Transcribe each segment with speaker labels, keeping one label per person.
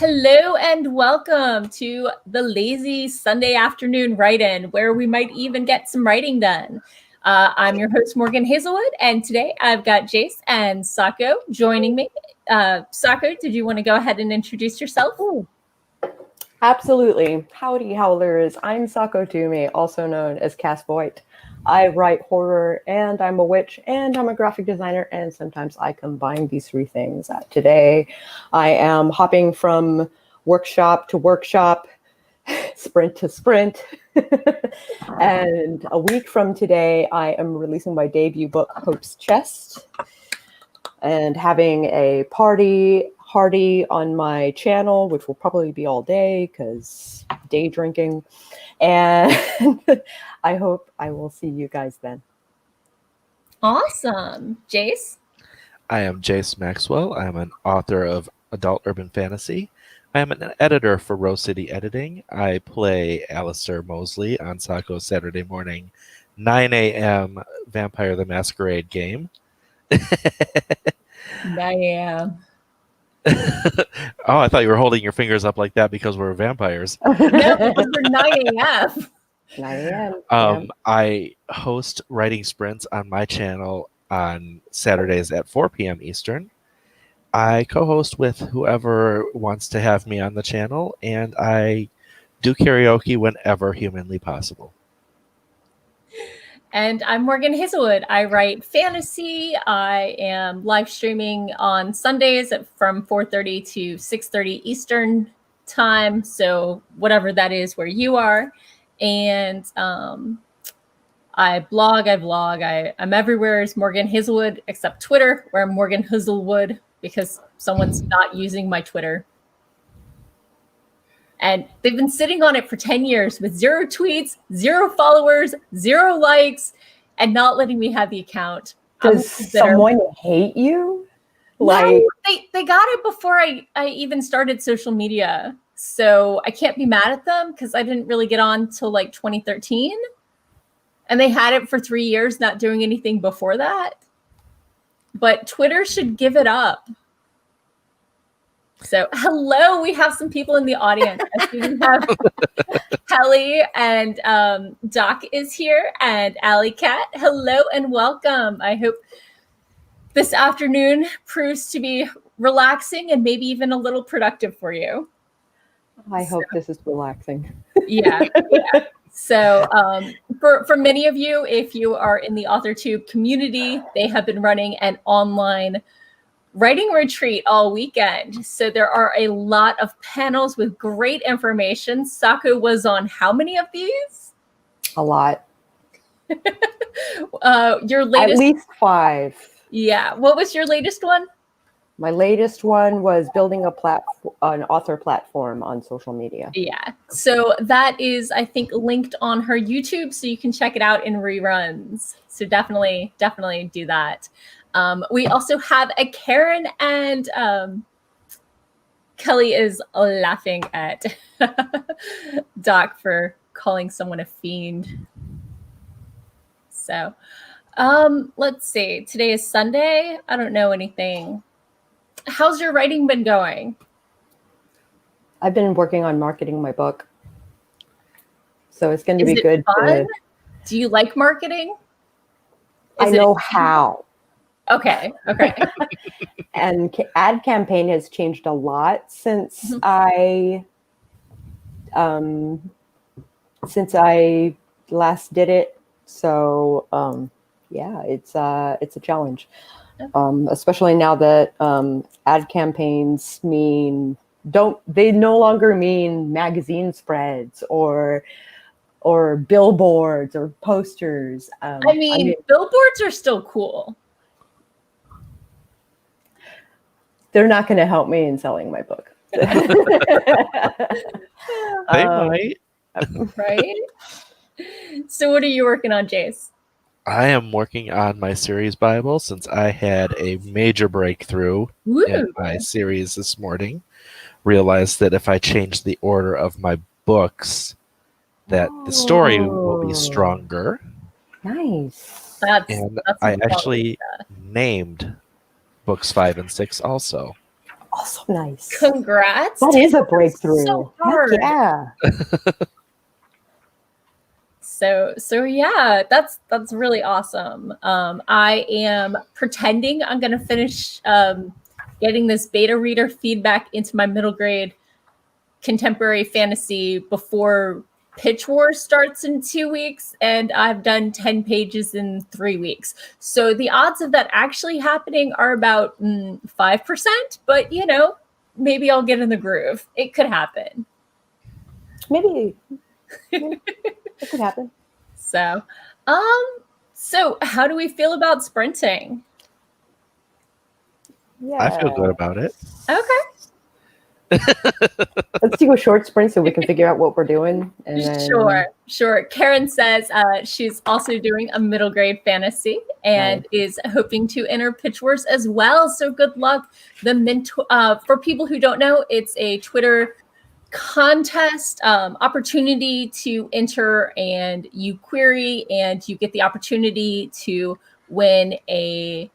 Speaker 1: Hello and welcome to the lazy Sunday afternoon write-in, where we might even get some writing done. I'm your host, Morgan Hazelwood, and today I've got Jayce and Sako joining me. Sako, did you want to go ahead and introduce yourself?
Speaker 2: Ooh. Absolutely. Howdy, howlers. I'm Sako Toomey, also known as Cass Voigt. I write horror, and I'm a witch, and I'm a graphic designer, and sometimes I combine these three things. Today, I am hopping from workshop to workshop, sprint to sprint. And a week from today, I am releasing my debut book, Hope's Chest, and having a party on my channel, which will probably be all day because day drinking. And I hope I will see you guys then.
Speaker 1: Awesome. Jayce?
Speaker 3: I am Jayce Maxwell. I am an author of adult urban fantasy. I am an editor for Rose City Editing. I play Alistair Mosley on Sako's Saturday morning 9 a.m. Vampire the Masquerade game.
Speaker 1: 9 a.m.
Speaker 3: Oh, I thought you were holding your fingers up like that because we're vampires.
Speaker 1: No, because we're 9 a.m.
Speaker 2: 9 a.m.
Speaker 3: I host writing sprints on my channel on Saturdays at 4 p.m. Eastern. I co-host with whoever wants to have me on the channel, and I do karaoke whenever humanly possible.
Speaker 1: And I'm Morgan Hazelwood. I write fantasy. I am live streaming on Sundays from 4:30 to 6:30 Eastern time. So whatever that is where you are. And I blog, I'm everywhere as Morgan Hazelwood, except Twitter, where I'm Morgan Hazelwood, because someone's not using my Twitter. And they've been sitting on it for 10 years with 0 tweets, 0 followers, 0 likes, and not letting me have the account.
Speaker 2: Does someone hate you?
Speaker 1: No, they got it before I even started social media. So I can't be mad at them because I didn't really get on till like 2013. And they had it for 3 years, not doing anything before that. But Twitter should give it up. So, hello, we have some people in the audience. I see we have Kelly and Doc is here, and Alley Cat. Hello and welcome. I hope this afternoon proves to be relaxing and maybe even a little productive for you.
Speaker 2: I hope this is relaxing.
Speaker 1: Yeah. So for many of you, if you are in the AuthorTube community, they have been running an online writing retreat all weekend. So there are a lot of panels with great information. Sako was on how many of these?
Speaker 2: A lot.
Speaker 1: Your latest?
Speaker 2: At least 5.
Speaker 1: Yeah. What was your latest one?
Speaker 2: My latest one was building an author platform on social media.
Speaker 1: Yeah. So that is, I think, linked on her YouTube, so you can check it out in reruns. So definitely do that. We also have a Karen, and Kelly is laughing at Doc for calling someone a fiend. So let's see. Today is Sunday. I don't know anything. How's your writing been going?
Speaker 2: I've been working on marketing my book. So it's going to be good.
Speaker 1: Fun? Do you like marketing?
Speaker 2: I know how.
Speaker 1: Okay.
Speaker 2: And ad campaign has changed a lot since I last did it. So yeah, it's a challenge, especially now that ad campaigns no longer mean magazine spreads or billboards or posters.
Speaker 1: I mean, billboards are still cool.
Speaker 2: They're not going to help me in selling my book.
Speaker 3: They might.
Speaker 1: Right? So what are you working on, Jayce?
Speaker 3: I am working on my series Bible since I had a major breakthrough in my series this morning. Realized that if I change the order of my books, that the story will be stronger.
Speaker 2: Nice.
Speaker 3: I actually named books 5 and 6 also.
Speaker 2: Also nice.
Speaker 1: Congrats.
Speaker 2: That is a breakthrough.
Speaker 1: So
Speaker 2: Heck
Speaker 1: hard.
Speaker 2: yeah.
Speaker 1: So yeah, that's really awesome. I am pretending I'm gonna finish getting this beta reader feedback into my middle grade contemporary fantasy before Pitch War starts in 2 weeks, and I've done 10 pages in 3 weeks. So the odds of that actually happening are about 5%, but you know, maybe I'll get in the groove. It could happen.
Speaker 2: Maybe. It could happen.
Speaker 1: So, so how do we feel about sprinting?
Speaker 2: Yeah.
Speaker 3: I feel good about it.
Speaker 1: Okay.
Speaker 2: Let's do a short sprint so we can figure out what we're doing. And then...
Speaker 1: Sure. Karen says she's also doing a middle grade fantasy and is hoping to enter Pitch Wars as well. So good luck. The mentor, for people who don't know, it's a Twitter contest opportunity to enter, and you query and you get the opportunity to win a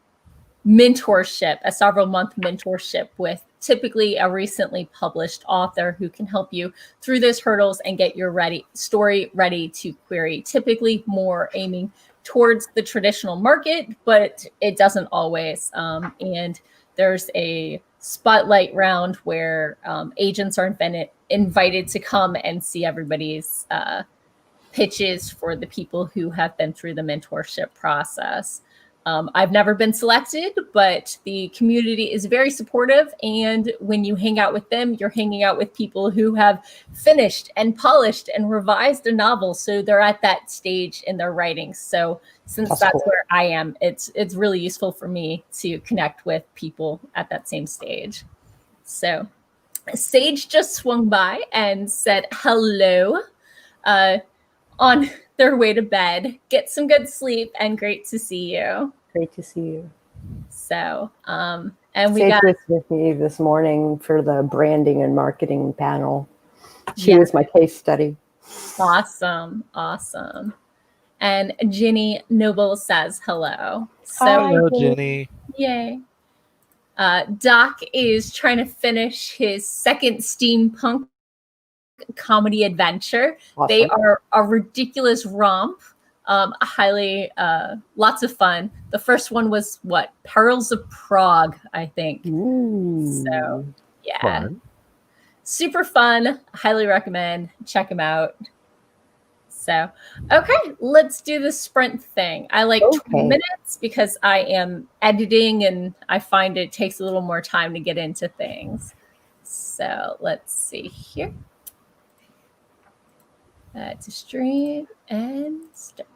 Speaker 1: mentorship, a several month mentorship with typically a recently published author who can help you through those hurdles and get your story ready to query, typically more aiming towards the traditional market, but it doesn't always. And there's a spotlight round where agents are invited to come and see everybody's pitches for the people who have been through the mentorship process. I've never been selected, but the community is very supportive. And when you hang out with them, you're hanging out with people who have finished and polished and revised a novel. So they're at that stage in their writing. So since that's cool. Where I am, it's really useful for me to connect with people at that same stage. So Sage just swung by and said hello. On their way to bed. Get some good sleep, and great to see you.
Speaker 2: Great to see you.
Speaker 1: So, and we
Speaker 2: Sage was with me this morning for the branding and marketing panel. She was my case study.
Speaker 1: Awesome. And Ginny Noble says hello. So,
Speaker 3: hello, Ginny.
Speaker 1: Yay. Doc is trying to finish his second steampunk comedy adventure. Awesome. They are a ridiculous romp. Highly, lots of fun. The first one was Perils of Prague, I think.
Speaker 2: Ooh,
Speaker 1: so yeah,
Speaker 3: fun.
Speaker 1: Super fun. Highly recommend. Check them out. So, okay, let's do the sprint thing. I like 20 minutes because I am editing and I find it takes a little more time to get into things. So let's see here. To stream and start.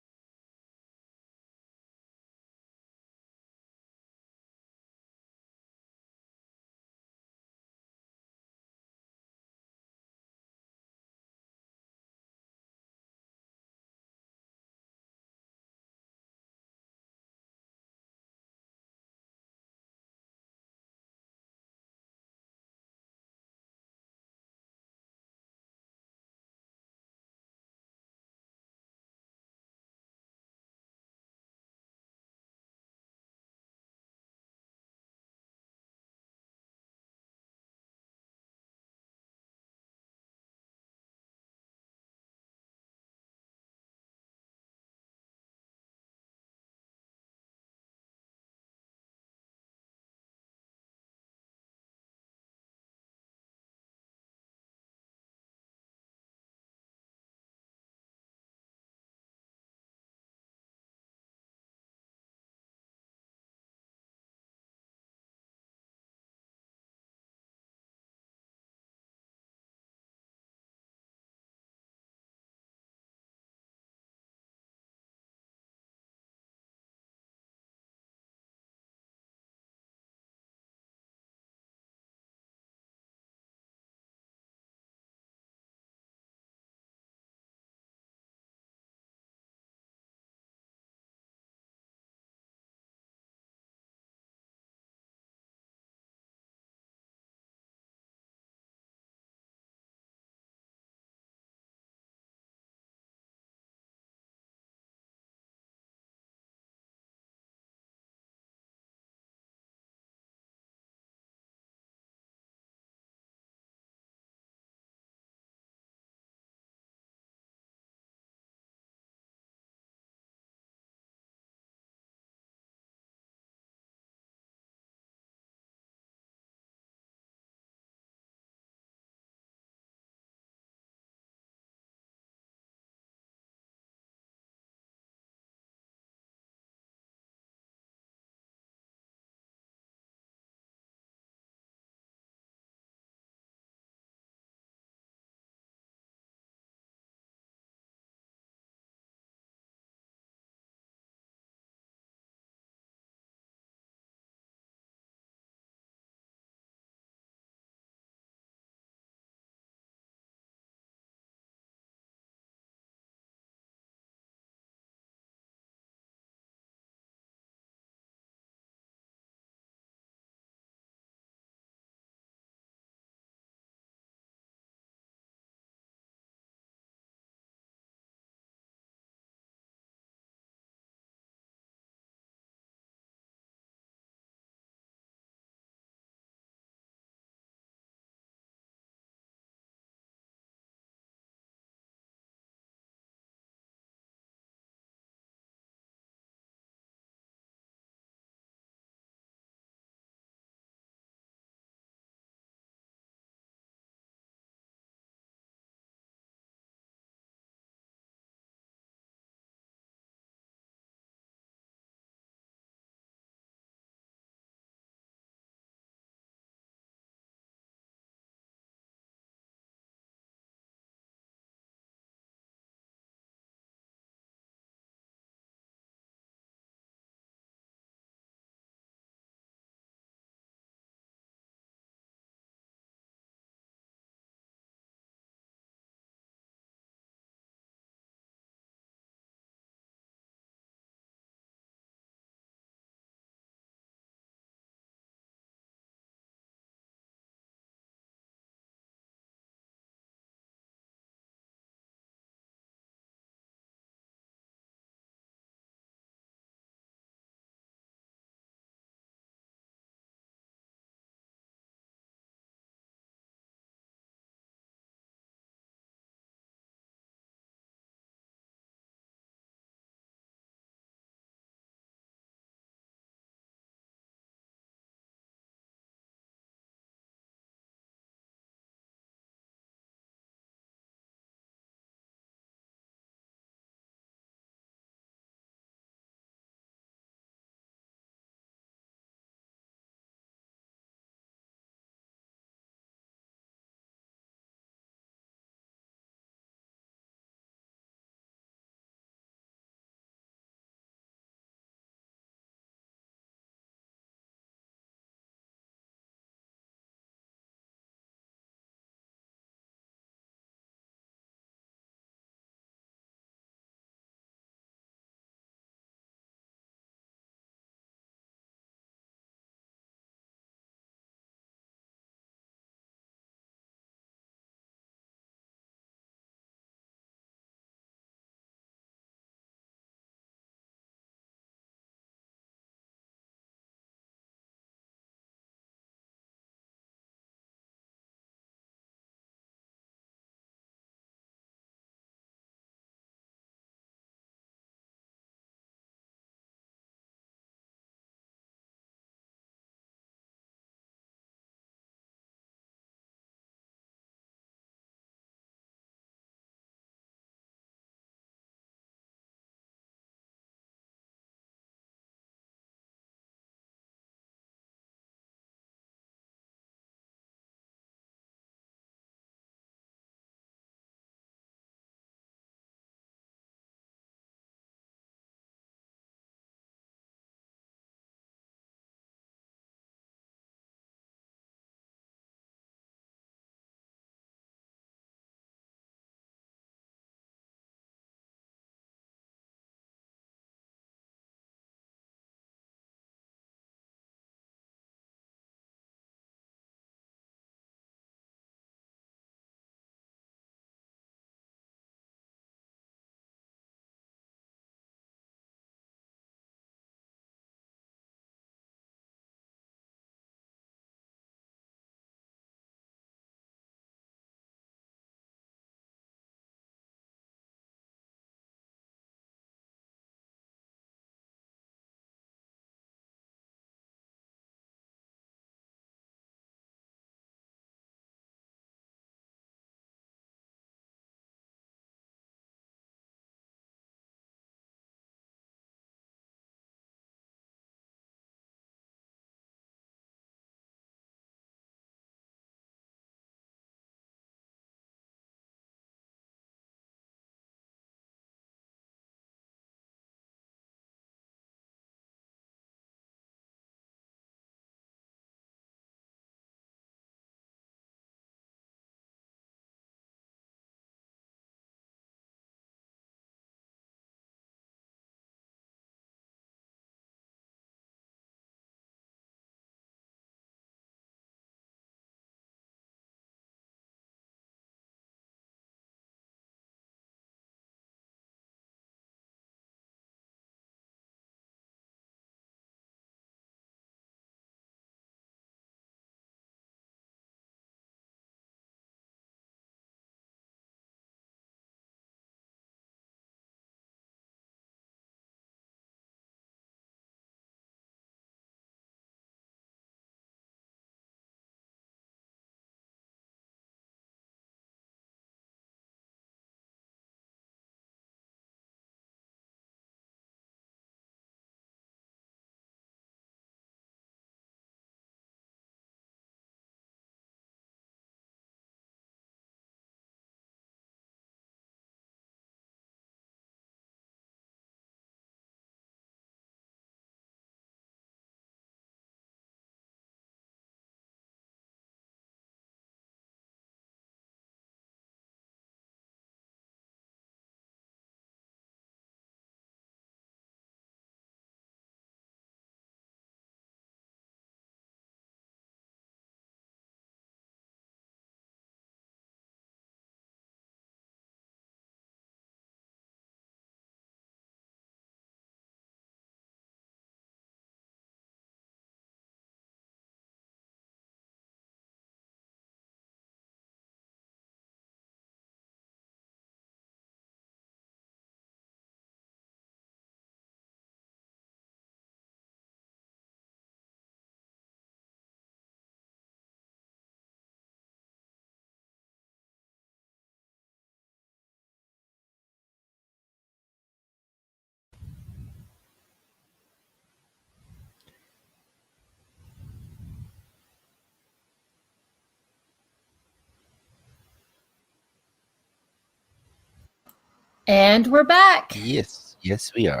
Speaker 1: And we're back.
Speaker 3: Yes, we are.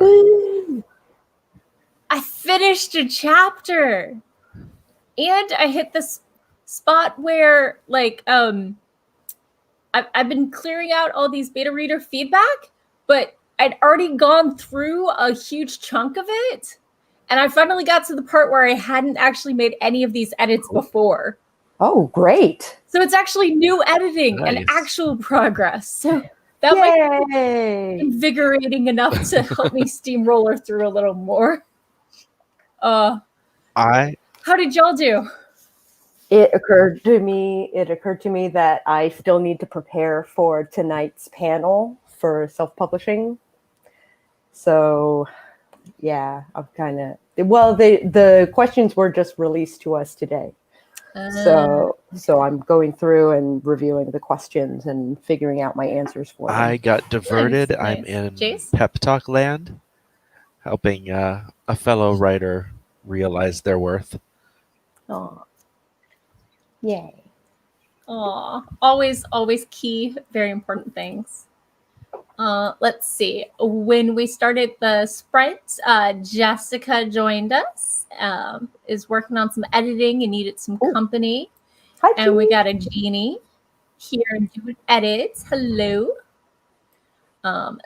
Speaker 1: I finished a chapter. And I hit this spot where, like, I've been clearing out all these beta reader feedback, but I'd already gone through a huge chunk of it. And I finally got to the part where I hadn't actually made any of these edits before.
Speaker 2: Oh, great.
Speaker 1: So it's actually new editing and actual progress. So that might be invigorating enough to help me steamroller through a little more. How did y'all do?
Speaker 2: It occurred to me that I still need to prepare for tonight's panel for self-publishing. So yeah, I'm kind of the questions were just released to us today. So I'm going through and reviewing the questions and figuring out my answers for them.
Speaker 3: I got diverted.
Speaker 1: Nice.
Speaker 3: I'm in
Speaker 1: Jayce?
Speaker 3: Pep Talk land, helping a fellow writer realize their worth.
Speaker 2: Aw. Yay.
Speaker 1: Aw. Always key, very important things. Let's see. When we started the sprint, Jessica joined us, is working on some editing and needed some company.
Speaker 2: Hi,
Speaker 1: and we got a Jeannie here doing edits. Hello.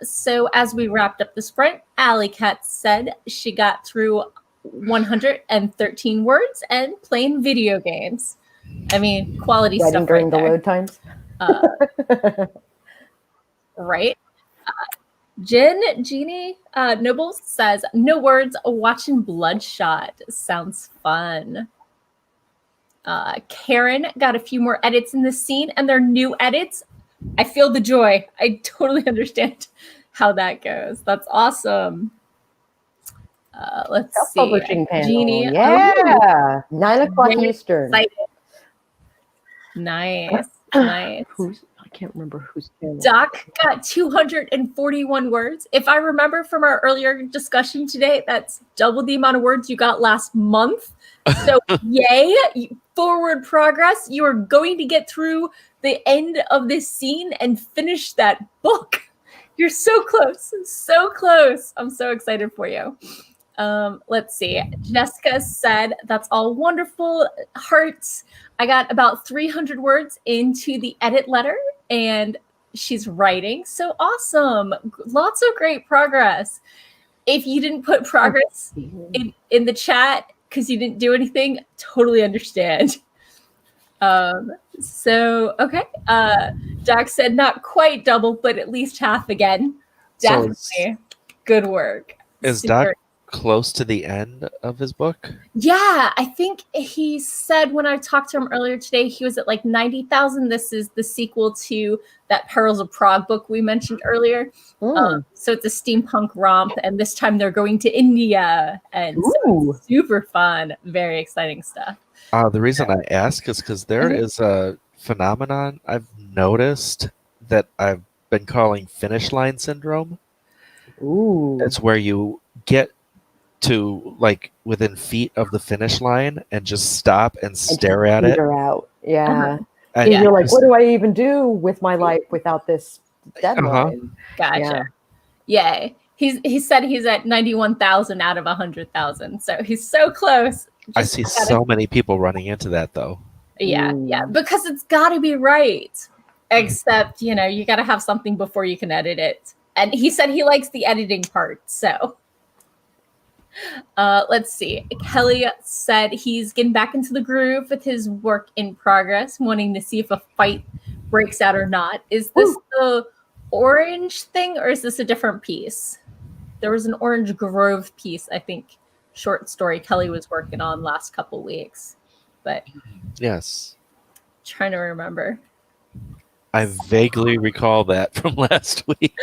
Speaker 1: So as we wrapped up the sprint, Alley Cat said she got through 113 words and playing video games. I mean, quality stuff
Speaker 2: during
Speaker 1: right
Speaker 2: the
Speaker 1: there.
Speaker 2: load times.
Speaker 1: Right. Jeannie Nobles says, no words, watching Bloodshot. Sounds fun. Karen got a few more edits in this scene, and they're new edits. I feel the joy. I totally understand how that goes. That's awesome. Let's see.
Speaker 2: Self-publishing panel.
Speaker 1: Jeannie.
Speaker 2: Yeah. 9 o'clock Eastern.
Speaker 1: Excited. Nice.
Speaker 2: I can't remember who's panel.
Speaker 1: Doc got 241 words. If I remember from our earlier discussion today, that's double the amount of words you got last month. So yay, forward progress. You are going to get through the end of this scene and finish that book. You're so close. So close. I'm so excited for you. Let's see. Jessica said, that's all wonderful. Hearts. I got about 300 words into the edit letter and she's writing. So awesome. Lots of great progress. If you didn't put progress in the chat because you didn't do anything, totally understand. Okay. Doc said not quite double, but at least half again. Definitely. Good work.
Speaker 3: Is Doc close to the end of his book?
Speaker 1: Yeah, I think he said when I talked to him earlier today, he was at like 90,000. This is the sequel to that Perils of Prague book we mentioned earlier. So it's a steampunk romp, and this time they're going to India, and so it's super fun, very exciting stuff.
Speaker 3: The reason I ask is because there is a phenomenon I've noticed that I've been calling finish line syndrome. It's where you get to like within feet of the finish line and just stop and stare at it.
Speaker 2: Yeah. And you're like, what do I even do with my life without this deadline?
Speaker 1: Gotcha. Yeah. He said he's at 91,000 out of 100,000. So he's so close.
Speaker 3: I see so many people running into that though.
Speaker 1: Yeah. Because it's got to be right. Except, you got to have something before you can edit it. And he said he likes the editing part. So let's see. Kelly said he's getting back into the groove with his work in progress, wanting to see if a fight breaks out or not. Is this the orange thing or is this a different piece? There was an Orange Grove piece, I think, short story Kelly was working on last couple weeks. But
Speaker 3: yes.
Speaker 1: Trying to remember.
Speaker 3: I vaguely recall that from last week.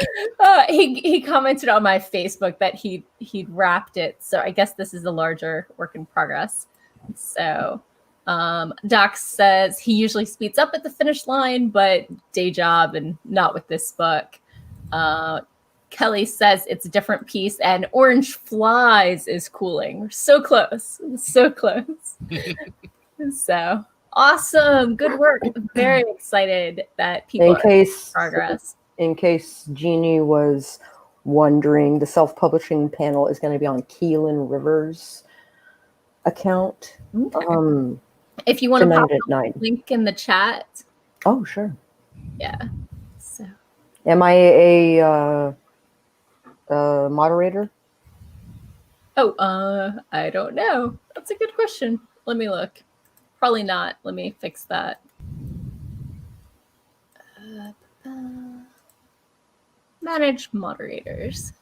Speaker 1: He commented on my Facebook that he'd wrapped it. So I guess this is a larger work in progress. So Doc says he usually speeds up at the finish line, but day job and not with this book. Kelly says it's a different piece and Orange Flies is cooling. We're so close. So close. So awesome. Good work. Very excited that people are making progress.
Speaker 2: in case Jeannie was wondering, the self-publishing panel is going to be on Keelan Rivers' account.
Speaker 1: Okay. If you want to pop
Speaker 2: tonight at
Speaker 1: the
Speaker 2: 9.
Speaker 1: link in the chat.
Speaker 2: Oh, sure.
Speaker 1: Yeah. So.
Speaker 2: Am I a moderator?
Speaker 1: Oh, I don't know. That's a good question. Let me look. Probably not. Let me fix that. Manage moderators.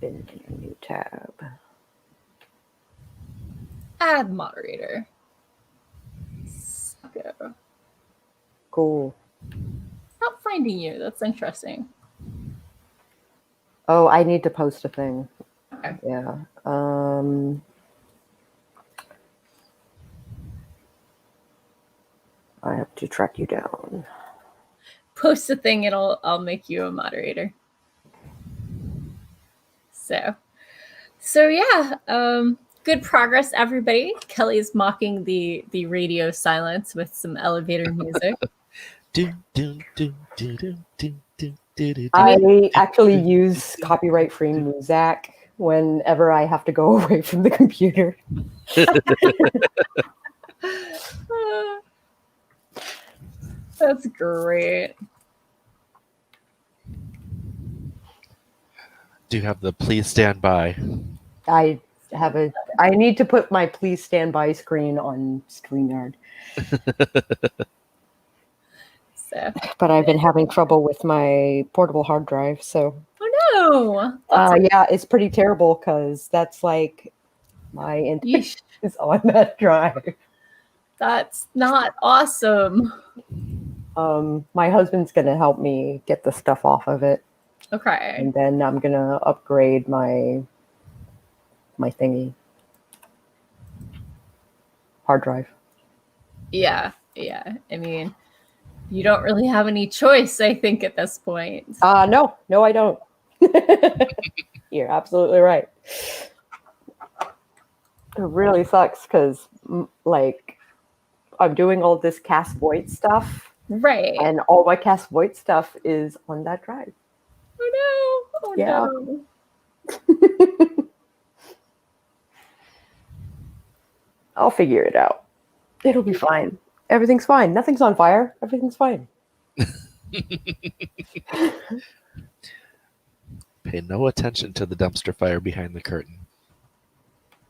Speaker 2: In a new tab.
Speaker 1: Add moderator. Sako.
Speaker 2: Cool.
Speaker 1: Not finding you. That's interesting.
Speaker 2: Oh, I need to post a thing.
Speaker 1: Okay.
Speaker 2: Yeah. I have to track you down.
Speaker 1: Post a thing, I'll make you a moderator. So yeah, good progress, everybody. Kelly's mocking the radio silence with some elevator music.
Speaker 2: I actually use copyright-free Muzak whenever I have to go away from the computer.
Speaker 1: That's great.
Speaker 3: Do you have the please stand by?
Speaker 2: I need to put my please stand by screen on StreamYard. But I've been having trouble with my portable hard drive, so.
Speaker 1: Oh no!
Speaker 2: Yeah, it's pretty terrible because that's like my intention is on that drive.
Speaker 1: That's not awesome.
Speaker 2: My husband's gonna help me get the stuff off of it.
Speaker 1: Okay.
Speaker 2: And then I'm gonna upgrade my thingy. Hard drive.
Speaker 1: Yeah. I mean, you don't really have any choice, I think, at this point.
Speaker 2: No, I don't. You're absolutely right. It really sucks because, like, I'm doing all this Cast Voight stuff.
Speaker 1: Right.
Speaker 2: And all my Cast Voight stuff is on that drive.
Speaker 1: Oh no. Oh
Speaker 2: yeah.
Speaker 1: No.
Speaker 2: I'll figure it out. It'll be fine. Everything's fine. Nothing's on fire. Everything's fine.
Speaker 3: Pay no attention to the dumpster fire behind the curtain.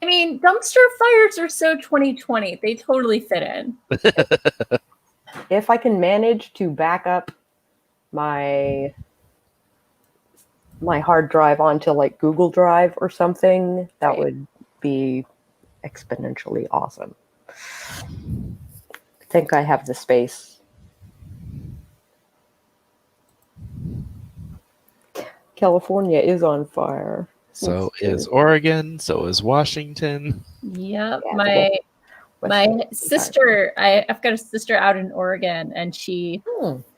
Speaker 1: I mean, dumpster fires are so 2020. They totally fit in.
Speaker 2: If I can manage to back up my hard drive onto like Google Drive or something, that would be exponentially awesome. I think I have the space. California is on fire.
Speaker 3: So is Oregon. So is Washington.
Speaker 1: Yep. My sister, I've got a sister out in Oregon, and she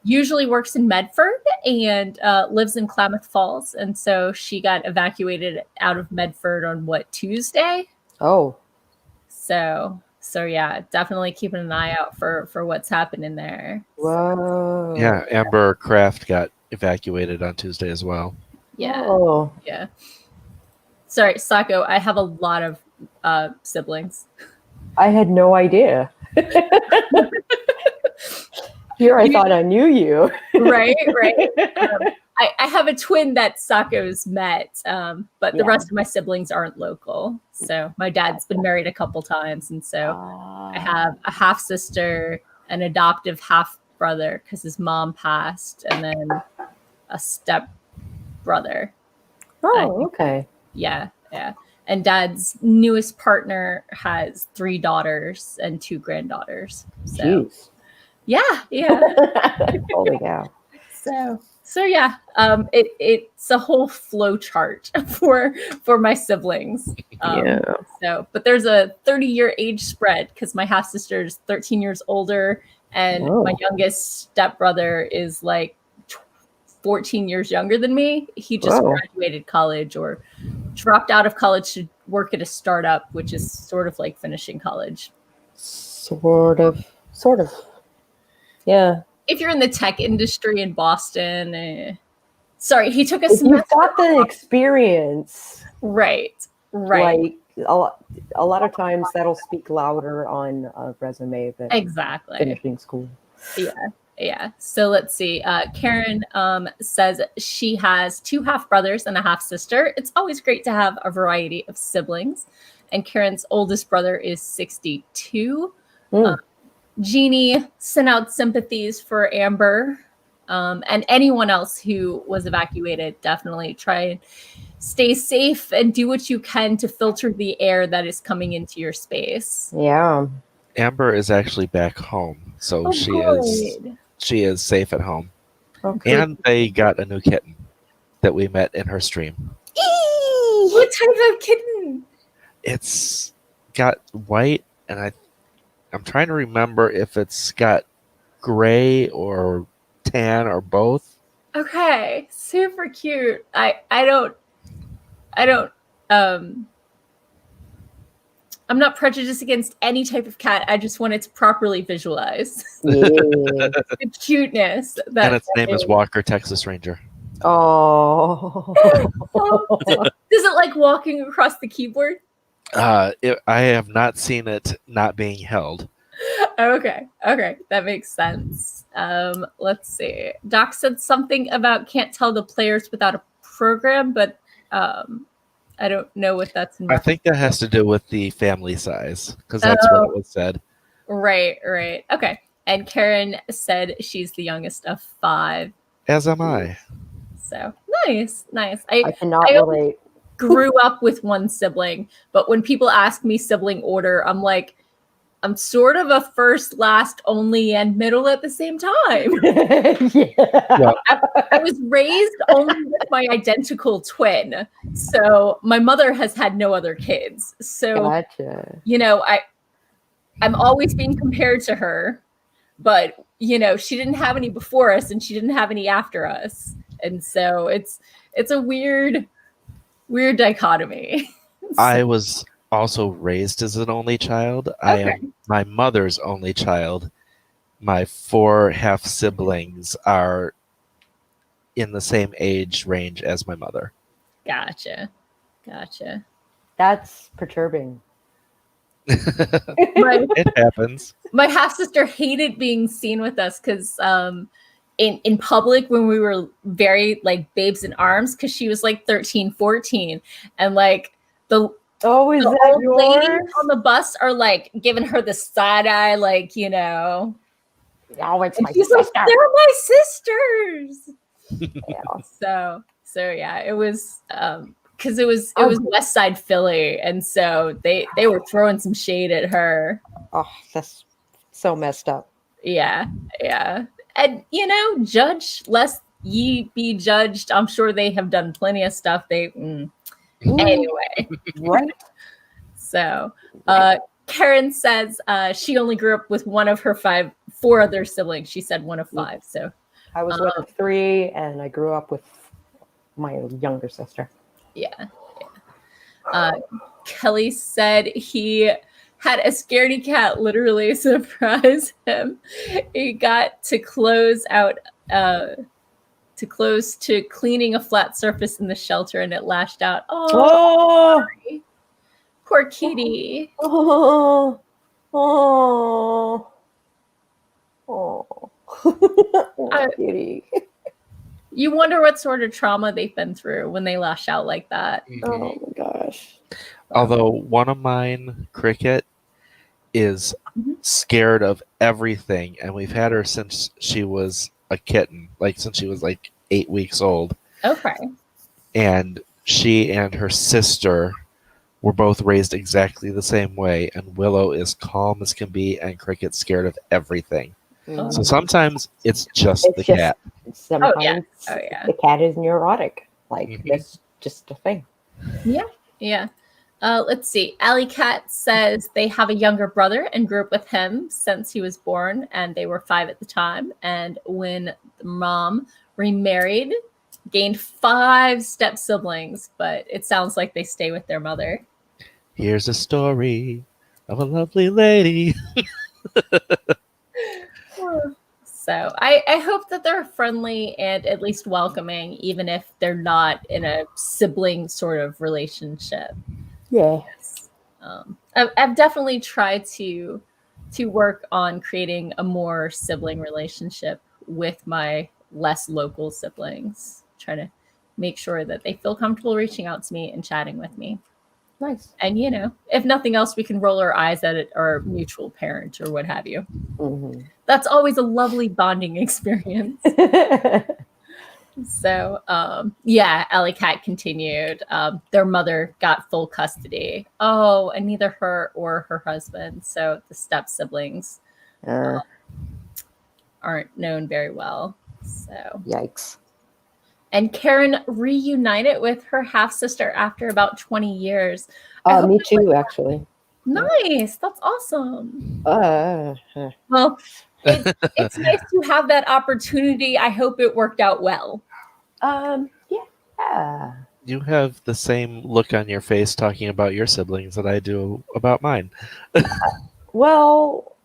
Speaker 1: usually works in Medford and lives in Klamath Falls. And so she got evacuated out of Medford on Tuesday?
Speaker 2: Oh.
Speaker 1: So yeah, definitely keeping an eye out for what's happening there.
Speaker 2: Whoa.
Speaker 3: Yeah, Amber Kraft got evacuated on Tuesday as well.
Speaker 1: Yeah.
Speaker 2: Oh.
Speaker 1: Yeah. Sorry, Sako, I have a lot of siblings.
Speaker 2: I had no idea. Here I thought I knew you.
Speaker 1: Right. I have a twin that Sako's met, but the rest of my siblings aren't local. So my dad's been married a couple times, and so I have a half sister, an adoptive half brother because his mom passed, and then a step brother.
Speaker 2: Oh, okay.
Speaker 1: Yeah. And Dad's newest partner has 3 daughters and 2 granddaughters. So,
Speaker 2: jeez.
Speaker 1: Yeah.
Speaker 2: Holy cow.
Speaker 1: So yeah, it's a whole flow chart for my siblings. So, but there's a 30-year age spread because my half sister is 13 years older, and my youngest stepbrother is like 14 years younger than me. He just graduated college or dropped out of college to work at a startup, which is sort of like finishing college.
Speaker 2: Sort of. Yeah.
Speaker 1: if you're in the tech industry in Boston, sorry, he took a
Speaker 2: If
Speaker 1: semester.
Speaker 2: you've got the experience,
Speaker 1: Right.
Speaker 2: like a lot of times that'll speak louder on a resume than
Speaker 1: Exactly.
Speaker 2: finishing school.
Speaker 1: Yeah. So let's see. Karen says she has 2 half-brothers and a half-sister. It's always great to have a variety of siblings. And Karen's oldest brother is 62. Jeannie sent out sympathies for Amber and anyone else who was evacuated. Definitely try and stay safe and do what you can to filter the air that is coming into your space.
Speaker 2: Yeah.
Speaker 3: Amber is actually back home, so she is safe at home.
Speaker 2: Okay.
Speaker 3: And they got a new kitten that we met in her stream.
Speaker 1: What type of kitten?
Speaker 3: It's got white, and I'm trying to remember if it's got gray or tan or both.
Speaker 1: Okay, super cute. I'm not prejudiced against any type of cat. I just want it to properly visualize the cuteness.
Speaker 3: And its name is Walker, Texas Ranger.
Speaker 2: Oh.
Speaker 1: Does it like walking across the keyboard?
Speaker 3: I have not seen it not being held.
Speaker 1: Okay, that makes sense. Let's see. Doc said something about can't tell the players without a program, but I don't know what that's in
Speaker 3: I think that has to do with the family size, because that's what was said.
Speaker 1: Right. Okay. And Karen said she's the youngest of 5.
Speaker 3: As am I.
Speaker 1: So nice.
Speaker 2: I cannot relate.
Speaker 1: Grew up with one sibling, but when people ask me sibling order, I'm like, I'm sort of a first, last, only, and middle at the same time.
Speaker 2: Yeah.
Speaker 1: I was raised only with my identical twin. So my mother has had no other kids. So,
Speaker 2: Gotcha.
Speaker 1: I'm always being compared to her, but, she didn't have any before us and she didn't have any after us. And so it's a weird dichotomy.
Speaker 3: I was also raised as an only child. Okay. I am my mother's only child. My 4 half siblings are in the same age range as my mother.
Speaker 1: Gotcha.
Speaker 2: That's perturbing.
Speaker 3: It happens.
Speaker 1: My half sister hated being seen with us because in public when we were very like babes in arms, because she was like 13, 14, and like the old ladies on the bus are like giving her the side eye, like,
Speaker 2: Oh, it's
Speaker 1: and
Speaker 2: my
Speaker 1: she's
Speaker 2: sister.
Speaker 1: like, they're my sisters.
Speaker 2: Yeah.
Speaker 1: So yeah, it was because it was West Side Philly, and so they were throwing some shade at her.
Speaker 2: Oh, that's so messed up.
Speaker 1: Yeah. And judge lest ye be judged. I'm sure they have done plenty of stuff. Anyway.
Speaker 2: Right.
Speaker 1: So Karen says she only grew up with one of her 4 other siblings. She said one of 5. So
Speaker 2: I was one of 3, and I grew up with my younger sister.
Speaker 1: Yeah. Kelly said he had a scaredy cat literally surprise him. He got to close to cleaning a flat surface in the shelter, and it lashed out. Oh. Poor kitty.
Speaker 2: Oh. Kitty.
Speaker 1: You wonder what sort of trauma they've been through when they lash out like that.
Speaker 2: Oh my gosh.
Speaker 3: Although one of mine, Cricket, is scared of everything, and we've had her since she was a kitten, like since she was like 8 weeks old.
Speaker 1: Okay.
Speaker 3: And she and her sister were both raised exactly the same way, and Willow is calm as can be, and Cricket's scared of everything. So sometimes it's just the cat.
Speaker 2: Sometimes the cat is neurotic. Like, that's just a thing.
Speaker 1: Yeah. Let's see. Alley Cat says they have a younger brother and grew up with him since he was born, and they were 5 at the time. And when the mom remarried, gained 5 step siblings, but it sounds like they stay with their mother.
Speaker 3: Here's a story of a lovely lady.
Speaker 1: So I hope that they're friendly and at least welcoming, even if they're not in a sibling sort of relationship.
Speaker 2: Yeah.
Speaker 1: I've definitely tried to work on creating a more sibling relationship with my less local siblings. Try to make sure that they feel comfortable reaching out to me and chatting with me.
Speaker 2: Nice.
Speaker 1: And if nothing else, we can roll our eyes at our mutual parent or what have you.
Speaker 2: Mm-hmm.
Speaker 1: That's always a lovely bonding experience. So, Alley Cat continued. Their mother got full custody. Oh, and neither her or her husband, so the step siblings, aren't known very well. So,
Speaker 2: yikes.
Speaker 1: And Karen reunited with her half sister after about 20 years.
Speaker 2: Me too, actually.
Speaker 1: Nice. That's awesome. Well, it's nice to have that opportunity. I hope it worked out well.
Speaker 2: Yeah.
Speaker 3: You have the same look on your face talking about your siblings that I do about mine.
Speaker 2: Well,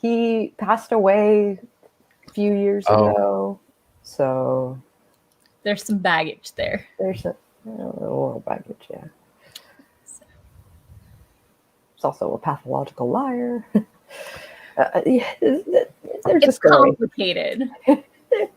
Speaker 2: he passed away a few years ago, so
Speaker 1: there's some baggage there.
Speaker 2: There's a little baggage, yeah. He's also a pathological liar.
Speaker 1: It's complicated.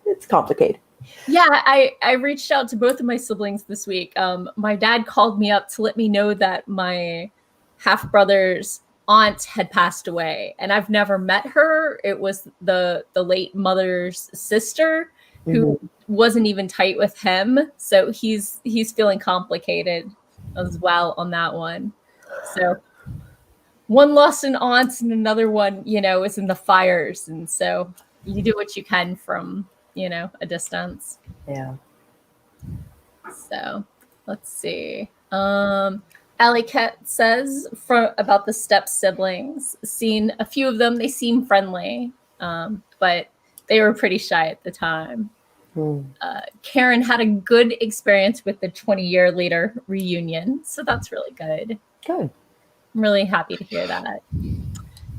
Speaker 2: It's complicated.
Speaker 1: Yeah, I reached out to both of my siblings this week. My dad called me up to let me know that my half brother's aunt had passed away, and I've never met her. It was the late mother's sister who wasn't even tight with him, so he's feeling complicated as well on that one. So one lost an aunt and another one, is in the fires, and so you do what you can from a distance.
Speaker 2: Yeah.
Speaker 1: So let's see. Alley Cat says about the step siblings, seen a few of them, they seem friendly, but they were pretty shy at the time. Karen had a good experience with the 20-year later reunion, so that's really good.
Speaker 2: Good.
Speaker 1: I'm really happy to hear that.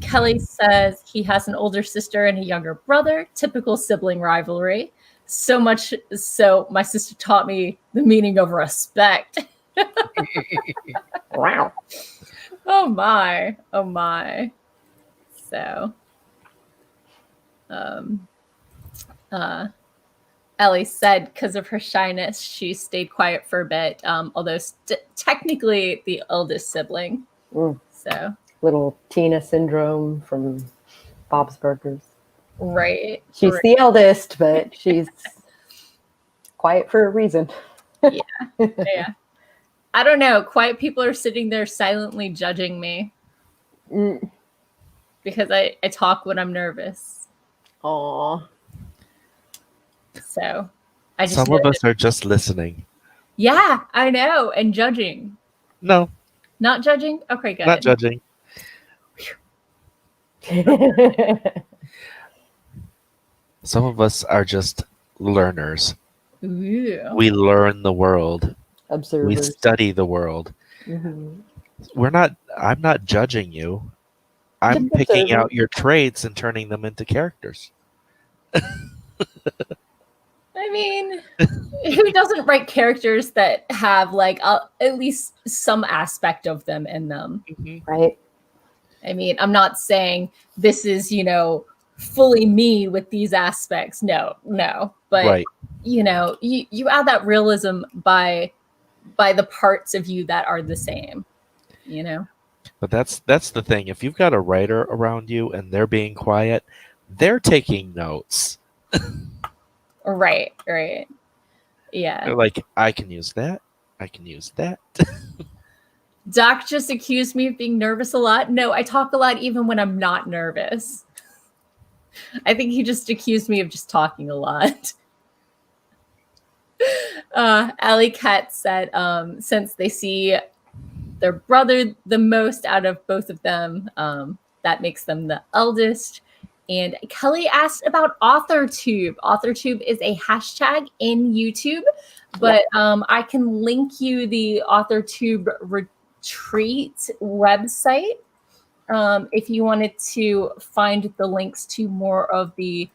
Speaker 1: Kelly says he has an older sister and a younger brother, typical sibling rivalry. So much so my sister taught me the meaning of respect.
Speaker 2: Wow.
Speaker 1: Oh my. So Ellie said because of her shyness, she stayed quiet for a bit, although technically the eldest sibling. So
Speaker 2: little Tina syndrome from Bob's Burgers.
Speaker 1: Right.
Speaker 2: She's the eldest, but she's quiet for a reason.
Speaker 1: Yeah. I don't know. Quiet people are sitting there silently judging me because I talk when I'm nervous.
Speaker 2: Aww.
Speaker 1: So I just
Speaker 3: some of us are just listening.
Speaker 1: Yeah, I know, and judging.
Speaker 3: No.
Speaker 1: Not judging? Okay, good.
Speaker 3: Not judging. Some of us are just learners.
Speaker 1: Ooh.
Speaker 3: We learn the world.
Speaker 2: Observers.
Speaker 3: We study the world. I'm not judging you. I'm picking out your traits and turning them into characters.
Speaker 1: I mean, who doesn't write characters that have at least some aspect of them in them?
Speaker 2: Right.
Speaker 1: I mean, I'm not saying this is, fully me with these aspects. No. But,
Speaker 3: right.
Speaker 1: you add that realism by the parts of you that are the same,
Speaker 3: But that's the thing. If you've got a writer around you and they're being quiet, they're taking notes.
Speaker 1: Right. Yeah.
Speaker 3: They're like, I can use that. I can use that.
Speaker 1: Doc just accused me of being nervous a lot. No, I talk a lot even when I'm not nervous. I think he just accused me of just talking a lot. Alley Cat said since they see their brother the most out of both of them, that makes them the eldest. And Kelly asked about AuthorTube. AuthorTube is a hashtag in YouTube, but I can link you the AuthorTube retreat website if you wanted to find the links to more of the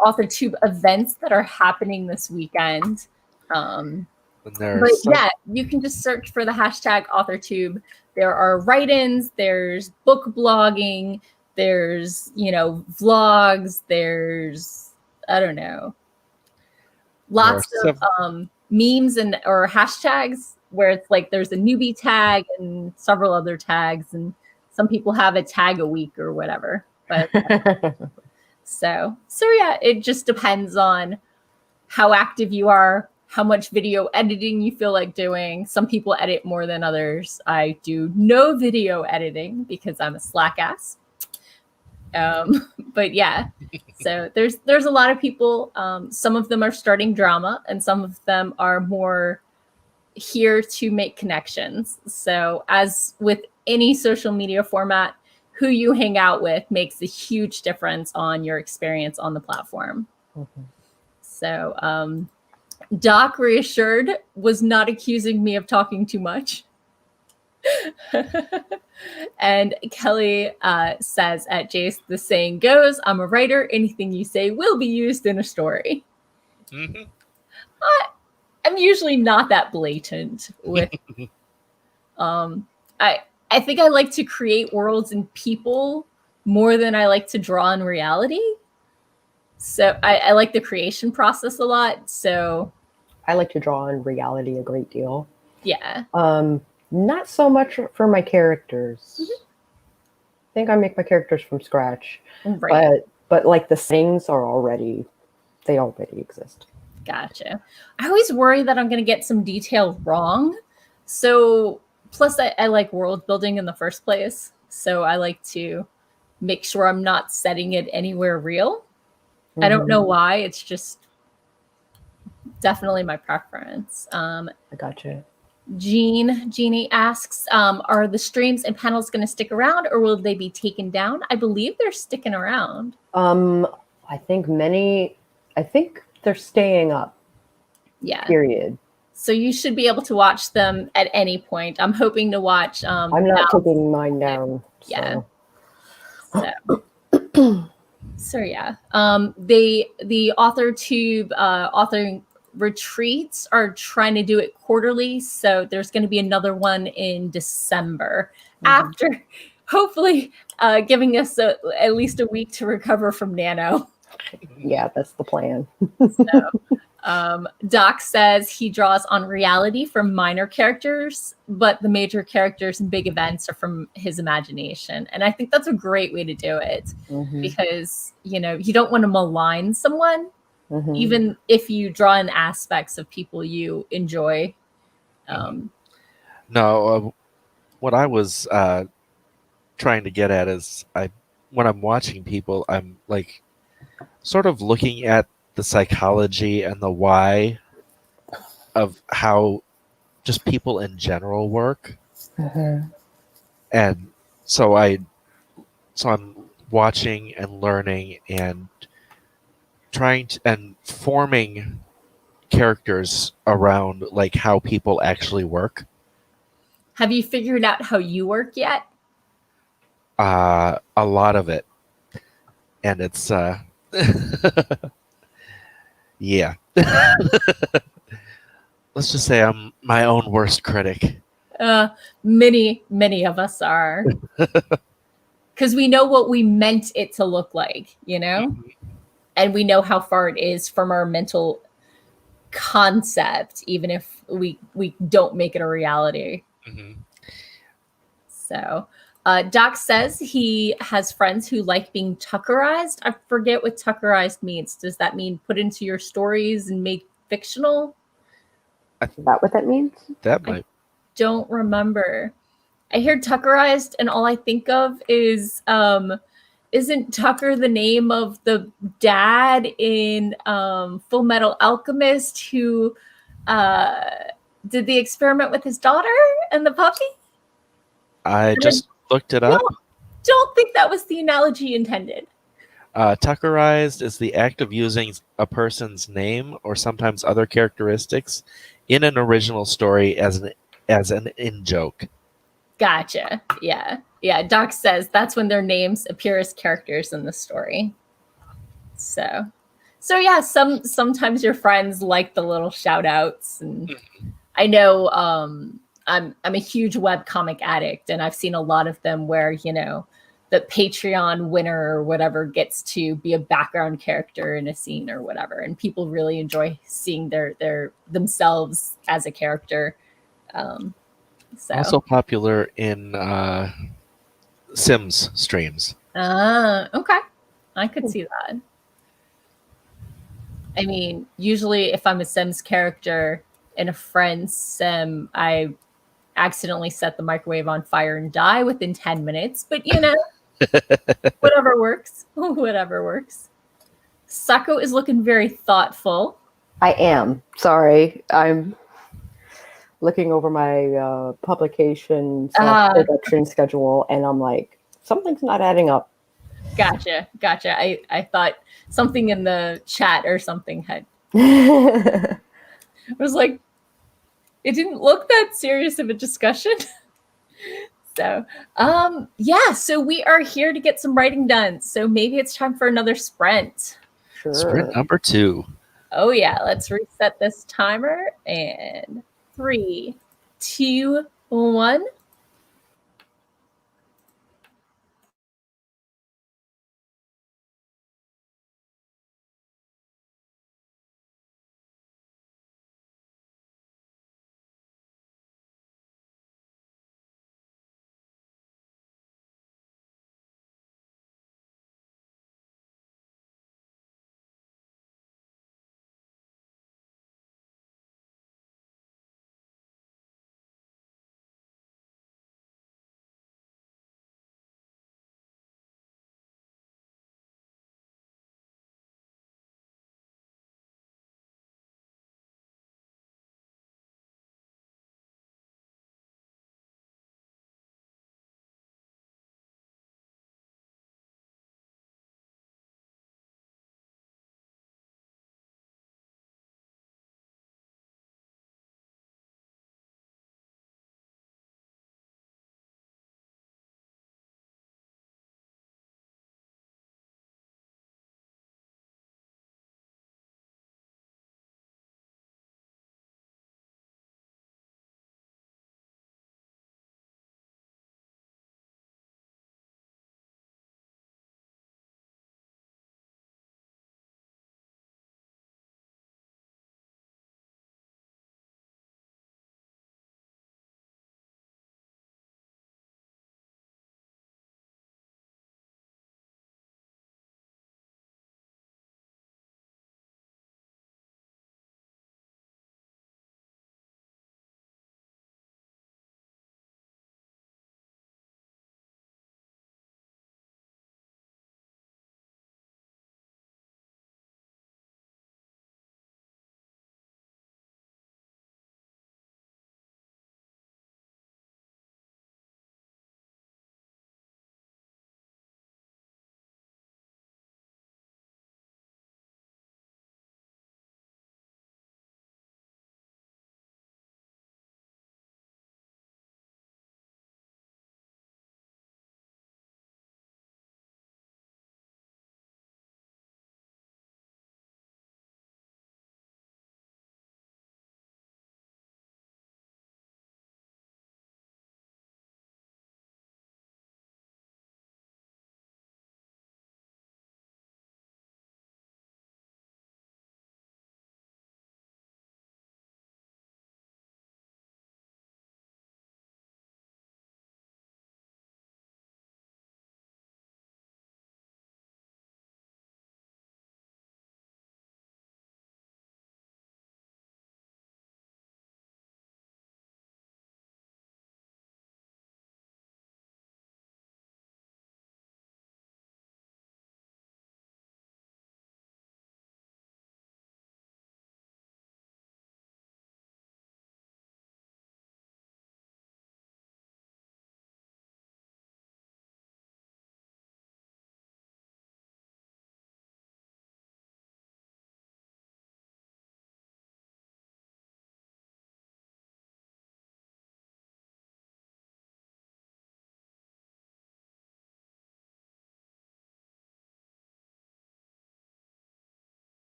Speaker 1: AuthorTube events that are happening this weekend. But yeah, you can just search for the hashtag AuthorTube. There are write-ins, there's book blogging, there's, vlogs, there's, I don't know, lots of memes or hashtags where it's like there's a newbie tag and several other tags, and some people have a tag a week or whatever. But so yeah, it just depends on how active you are, how much video editing you feel like doing. Some people edit more than others. I do no video editing because I'm a slack ass. But yeah, so there's a lot of people. Some of them are starting drama, and some of them are more here to make connections. So as with any social media format, who you hang out with makes a huge difference on your experience on the platform. Mm-hmm. So Doc, reassured, was not accusing me of talking too much. And Kelly says at Jayce, the saying goes, I'm a writer. Anything you say will be used in a story. Mm-hmm. I'm usually not that blatant with. I think I like to create worlds and people more than I like to draw in reality. So I like the creation process a lot. So
Speaker 2: I like to draw in reality a great deal.
Speaker 1: Yeah.
Speaker 2: Not so much for my characters. Mm-hmm. I think I make my characters from scratch. Right. But like the things they already exist.
Speaker 1: Gotcha. I always worry that I'm going to get some detail wrong. So plus I like world building in the first place. So I like to make sure I'm not setting it anywhere real. Mm-hmm. I don't know why. It's just definitely my preference. I
Speaker 2: gotcha.
Speaker 1: Jeannie asks, are the streams and panels going to stick around, or will they be taken down? I believe they're sticking around.
Speaker 2: I think they're staying up.
Speaker 1: Yeah.
Speaker 2: Period.
Speaker 1: So you should be able to watch them at any point. I'm hoping to watch.
Speaker 2: I'm not taking mine down.
Speaker 1: Yeah. So yeah. The AuthorTube authoring retreats are trying to do it quarterly. So there's going to be another one in December after hopefully giving us at least a week to recover from Nano.
Speaker 2: Yeah, that's the plan.
Speaker 1: Doc says he draws on reality from minor characters, but the major characters and big events are from his imagination. And I think that's a great way to do it because, you don't want to malign someone, even if you draw in aspects of people you enjoy.
Speaker 3: No, what I was trying to get at is when I'm watching people, I'm like sort of looking at the psychology and the why of how just people in general work. And so I'm watching and learning and trying to and forming characters around like how people actually work.
Speaker 1: Have you figured out how you work yet?
Speaker 3: A lot of it. And it's yeah. Let's just say I'm my own worst critic.
Speaker 1: Many of us are. Because we know what we meant it to look like, and we know how far it is from our mental concept, even if we don't make it a reality. So Doc says he has friends who like being Tuckerized. I forget what Tuckerized means. Does that mean put into your stories and make fictional?
Speaker 2: Is that what that means?
Speaker 3: That might.
Speaker 1: I don't remember. I hear Tuckerized and all I think of is, isn't Tucker the name of the dad in Full Metal Alchemist who did the experiment with his daughter and the puppy?
Speaker 3: I just looked it up.
Speaker 1: Don't think that was the analogy intended.
Speaker 3: Tuckerized is the act of using a person's name or sometimes other characteristics in an original story as an in-joke.
Speaker 1: Gotcha. Yeah. Yeah. Doc says that's when their names appear as characters in the story. So yeah, sometimes your friends like the little shout outs, and I know I'm a huge webcomic addict, and I've seen a lot of them where, the Patreon winner or whatever gets to be a background character in a scene or whatever, and people really enjoy seeing their themselves as a character. So
Speaker 3: Also popular in Sims streams.
Speaker 1: okay, I could see that. I mean, usually if I'm a Sims character in a friend's Sim, I accidentally set the microwave on fire and die within 10 minutes, but whatever works. Whatever works. Sako is looking very thoughtful.
Speaker 2: I am. Sorry. I'm looking over my publication production schedule, and I'm like, something's not adding up.
Speaker 1: Gotcha. I thought something in the chat or something had.
Speaker 2: I
Speaker 1: was like, it didn't look that serious of a discussion. So, so we are here to get some writing done. So maybe it's time for another sprint.
Speaker 2: Sure.
Speaker 3: Sprint number 2.
Speaker 1: Oh yeah, let's reset this timer, and 3, 2, 1.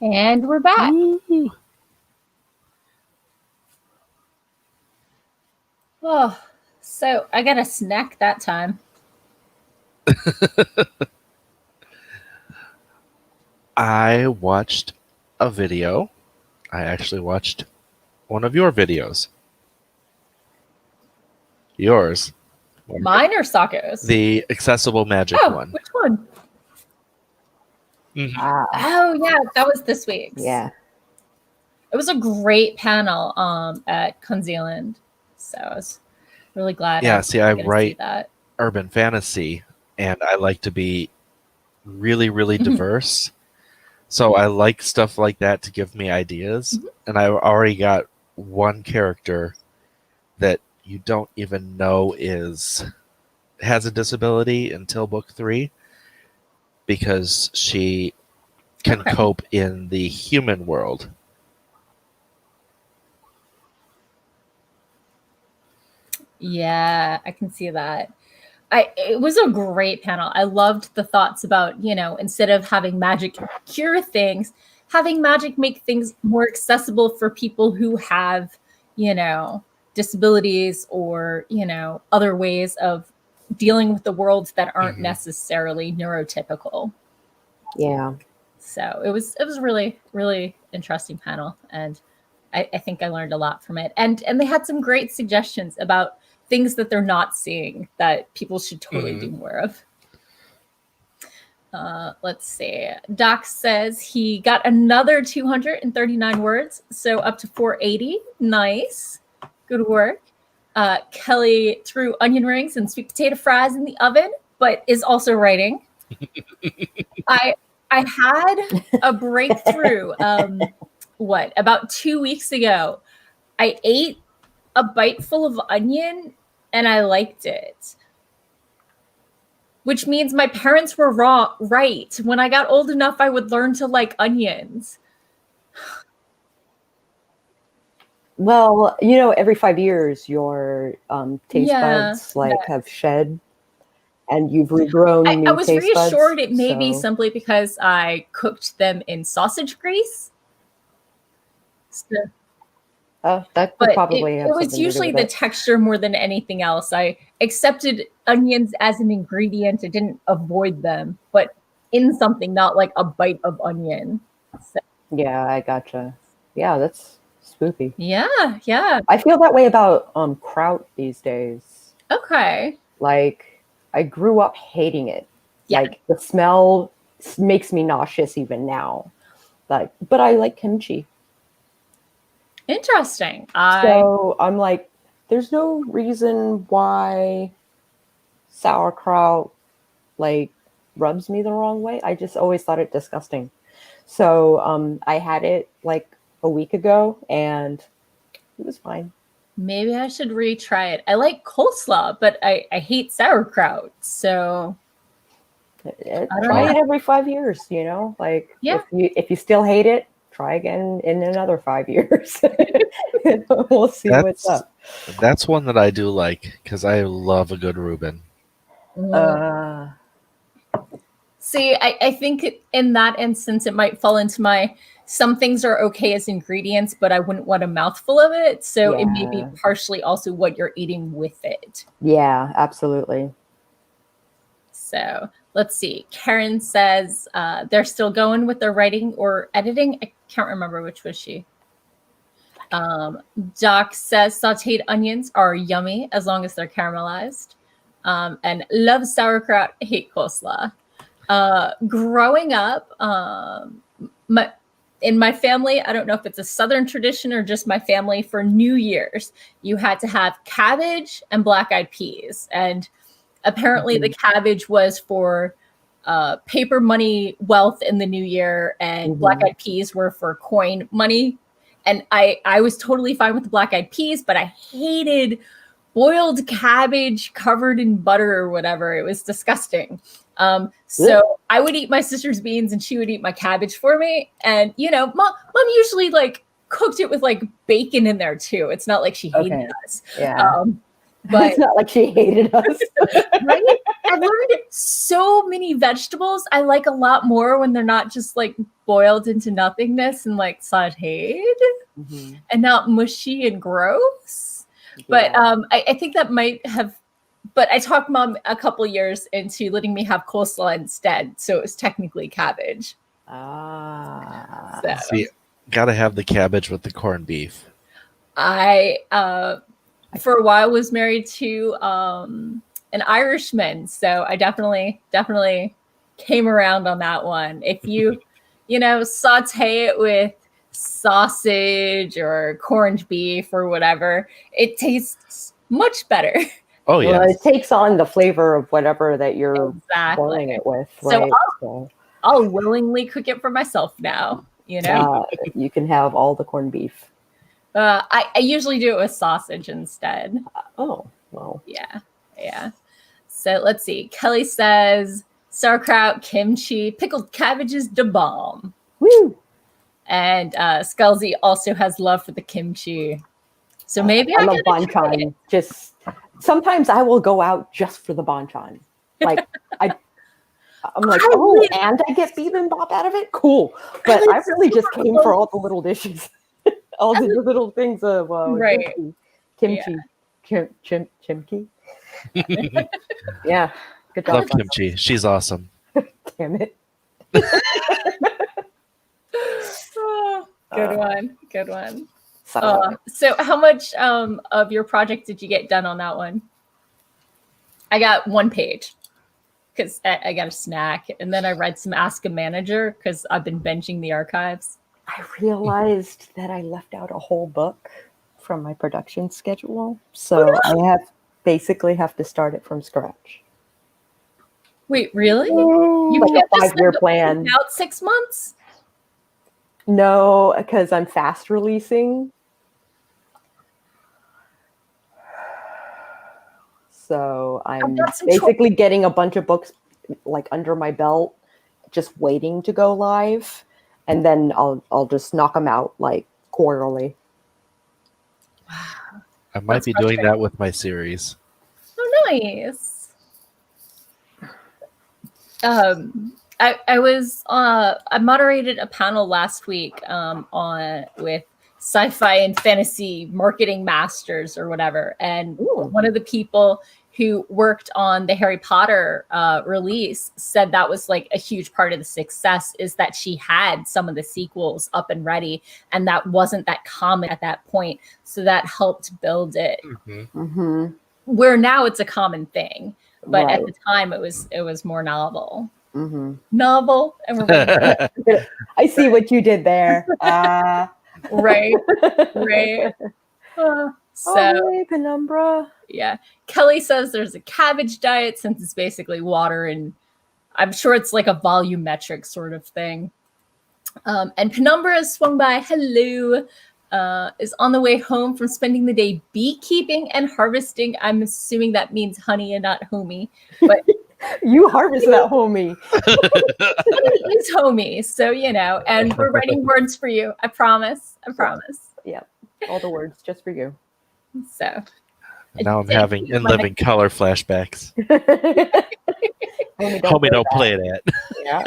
Speaker 1: And we're back.
Speaker 3: Woo.
Speaker 1: Oh, so I got a snack that time.
Speaker 3: I watched a video. I actually watched one of your videos. Yours.
Speaker 1: Mine or Sako's?
Speaker 3: The accessible magic one.
Speaker 1: Which one?
Speaker 3: Mhm.
Speaker 1: Oh, yeah, that was this week's.
Speaker 2: Yeah.
Speaker 1: It was a great panel at Conzealand. So I was really glad.
Speaker 3: Yeah, see, I
Speaker 1: get to
Speaker 3: write
Speaker 1: see that.
Speaker 3: urban fantasy, and I like to be really, really diverse. So I like stuff like that to give me ideas. And I already got one character that you don't even know has a disability until book 3, because she can cope in the human world.
Speaker 1: Yeah, I can see that. It was a great panel. I loved the thoughts about, instead of having magic cure things, having magic make things more accessible for people who have, disabilities or, other ways of dealing with the world that aren't necessarily neurotypical.
Speaker 2: Yeah.
Speaker 1: So it was really, really interesting panel. And I think I learned a lot from it. And they had some great suggestions about things that they're not seeing that people should totally do more of. Let's see. Doc says he got another 239 words, so up to 480. Nice. Good work. Kelly threw onion rings and sweet potato fries in the oven, but is also writing. I had a breakthrough, about 2 weeks ago. I ate a bite full of onion and I liked it. Which means my parents were right. When I got old enough, I would learn to like onions.
Speaker 2: Well, every 5 years your taste buds have shed and you've regrown new
Speaker 1: I was
Speaker 2: taste
Speaker 1: reassured
Speaker 2: buds,
Speaker 1: it may be simply because I cooked them in sausage grease. So,
Speaker 2: that could probably have
Speaker 1: it was usually the texture more than anything else. I accepted onions as an ingredient. I didn't avoid them, but in something, not like a bite of onion. So.
Speaker 2: Yeah, I gotcha. Yeah, that's spooky.
Speaker 1: Yeah.
Speaker 2: I feel that way about kraut these days.
Speaker 1: Okay.
Speaker 2: Like, I grew up hating it.
Speaker 1: Yeah.
Speaker 2: Like, the smell makes me nauseous even now. But I like kimchi.
Speaker 1: Interesting.
Speaker 2: So I'm like, there's no reason why sauerkraut rubs me the wrong way. I just always thought it disgusting. So I had it like a week ago and it was fine.
Speaker 1: Maybe I should retry it. I like coleslaw, but I hate sauerkraut. So
Speaker 2: try it every 5 years, Like, if you still hate it, try again in another 5 years. We'll see what's up.
Speaker 3: That's one that I do like because I love a good Reuben.
Speaker 1: See, I think in that instance, it might fall into some things are okay as ingredients, but I wouldn't want a mouthful of it. So it may be partially also what you're eating with it.
Speaker 2: Yeah, absolutely.
Speaker 1: So let's see. Karen says they're still going with their writing or editing. I can't remember which was she. Doc says sauteed onions are yummy as long as they're caramelized. And love sauerkraut, hate coleslaw. Growing up, in my family, I don't know if it's a Southern tradition or just my family, for New Year's, you had to have cabbage and black-eyed peas. And apparently the cabbage was for paper money wealth in the new year, and black-eyed peas were for coin money. And I was totally fine with the black-eyed peas, but I hated boiled cabbage covered in butter or whatever. It was disgusting. So I would eat my sister's beans and she would eat my cabbage for me. And, mom usually cooked it with bacon in there too. It's not like she hated us.
Speaker 2: Yeah.
Speaker 1: But
Speaker 2: it's not like she hated us.
Speaker 1: right? I've learned so many vegetables I like a lot more when they're not just like boiled into nothingness and like sauteed and not mushy and gross. But I think that might have. But I talked Mom a couple years into letting me have coleslaw instead, so it was technically cabbage.
Speaker 2: Ah.
Speaker 3: See, gotta have the cabbage with the corned beef.
Speaker 1: I for a while was married to an Irishman, so I definitely came around on that one. If you saute it with sausage or corned beef or whatever, it tastes much better.
Speaker 3: Oh yeah,
Speaker 2: Well, it takes on the flavor of whatever that you're boiling it with, right?
Speaker 1: So I'll willingly cook it for myself now. You
Speaker 2: can have all the corned beef.
Speaker 1: I usually do it with sausage instead.
Speaker 2: Oh, well.
Speaker 1: Yeah. So let's see. Kelly says sauerkraut, kimchi, pickled cabbages, da bomb.
Speaker 2: Woo!
Speaker 1: And Scalzi also has love for the kimchi. So maybe
Speaker 2: I love banchan. Just sometimes I will go out just for the banchan. Like I'm like, and I get bibimbap out of it. Cool, but I really just came for all the little dishes, all the little things of kimchi, chimchi. Yeah, good job.
Speaker 3: Love kimchi. She's awesome.
Speaker 2: Damn it.
Speaker 1: Good one. So how much of your project did you get done on that one? I got 1 page because I got a snack, and then I read some Ask a Manager because I've been binging the archives.
Speaker 2: I realized that I left out a whole book from my production schedule, so I basically have to start it from scratch.
Speaker 1: Wait, really?
Speaker 2: You like a 5-year plan?
Speaker 1: About 6 months?
Speaker 2: No, because I'm fast releasing. So I'm basically getting a bunch of books like under my belt, just waiting to go live, and then I'll just knock them out like quarterly.
Speaker 3: I might be doing that with my series.
Speaker 1: Oh, nice. I moderated a panel last week with sci-fi and fantasy marketing masters or whatever, and one of the people who worked on the Harry Potter release said that was like a huge part of the success is that she had some of the sequels up and ready, and that wasn't that common at that point, so that helped build it. Where now it's a common thing, but at the time it was more novel. Novel, and we're
Speaker 2: I see what you did there.
Speaker 1: Right. So
Speaker 2: penumbra.
Speaker 1: Yeah, Kelly says there's a cabbage diet since it's basically water, and I'm sure it's like a volumetric sort of thing. And Penumbra has swung by. Hello. Is on the way home from spending the day beekeeping and harvesting. I'm assuming that means honey and not homie, but
Speaker 2: you harvest that homie.
Speaker 1: It's homie, so and we're writing words for you. I promise.
Speaker 2: Yeah, all the words just for you.
Speaker 1: So
Speaker 3: now I'm having in-living color flashbacks. Homie, don't play that.
Speaker 2: Yeah.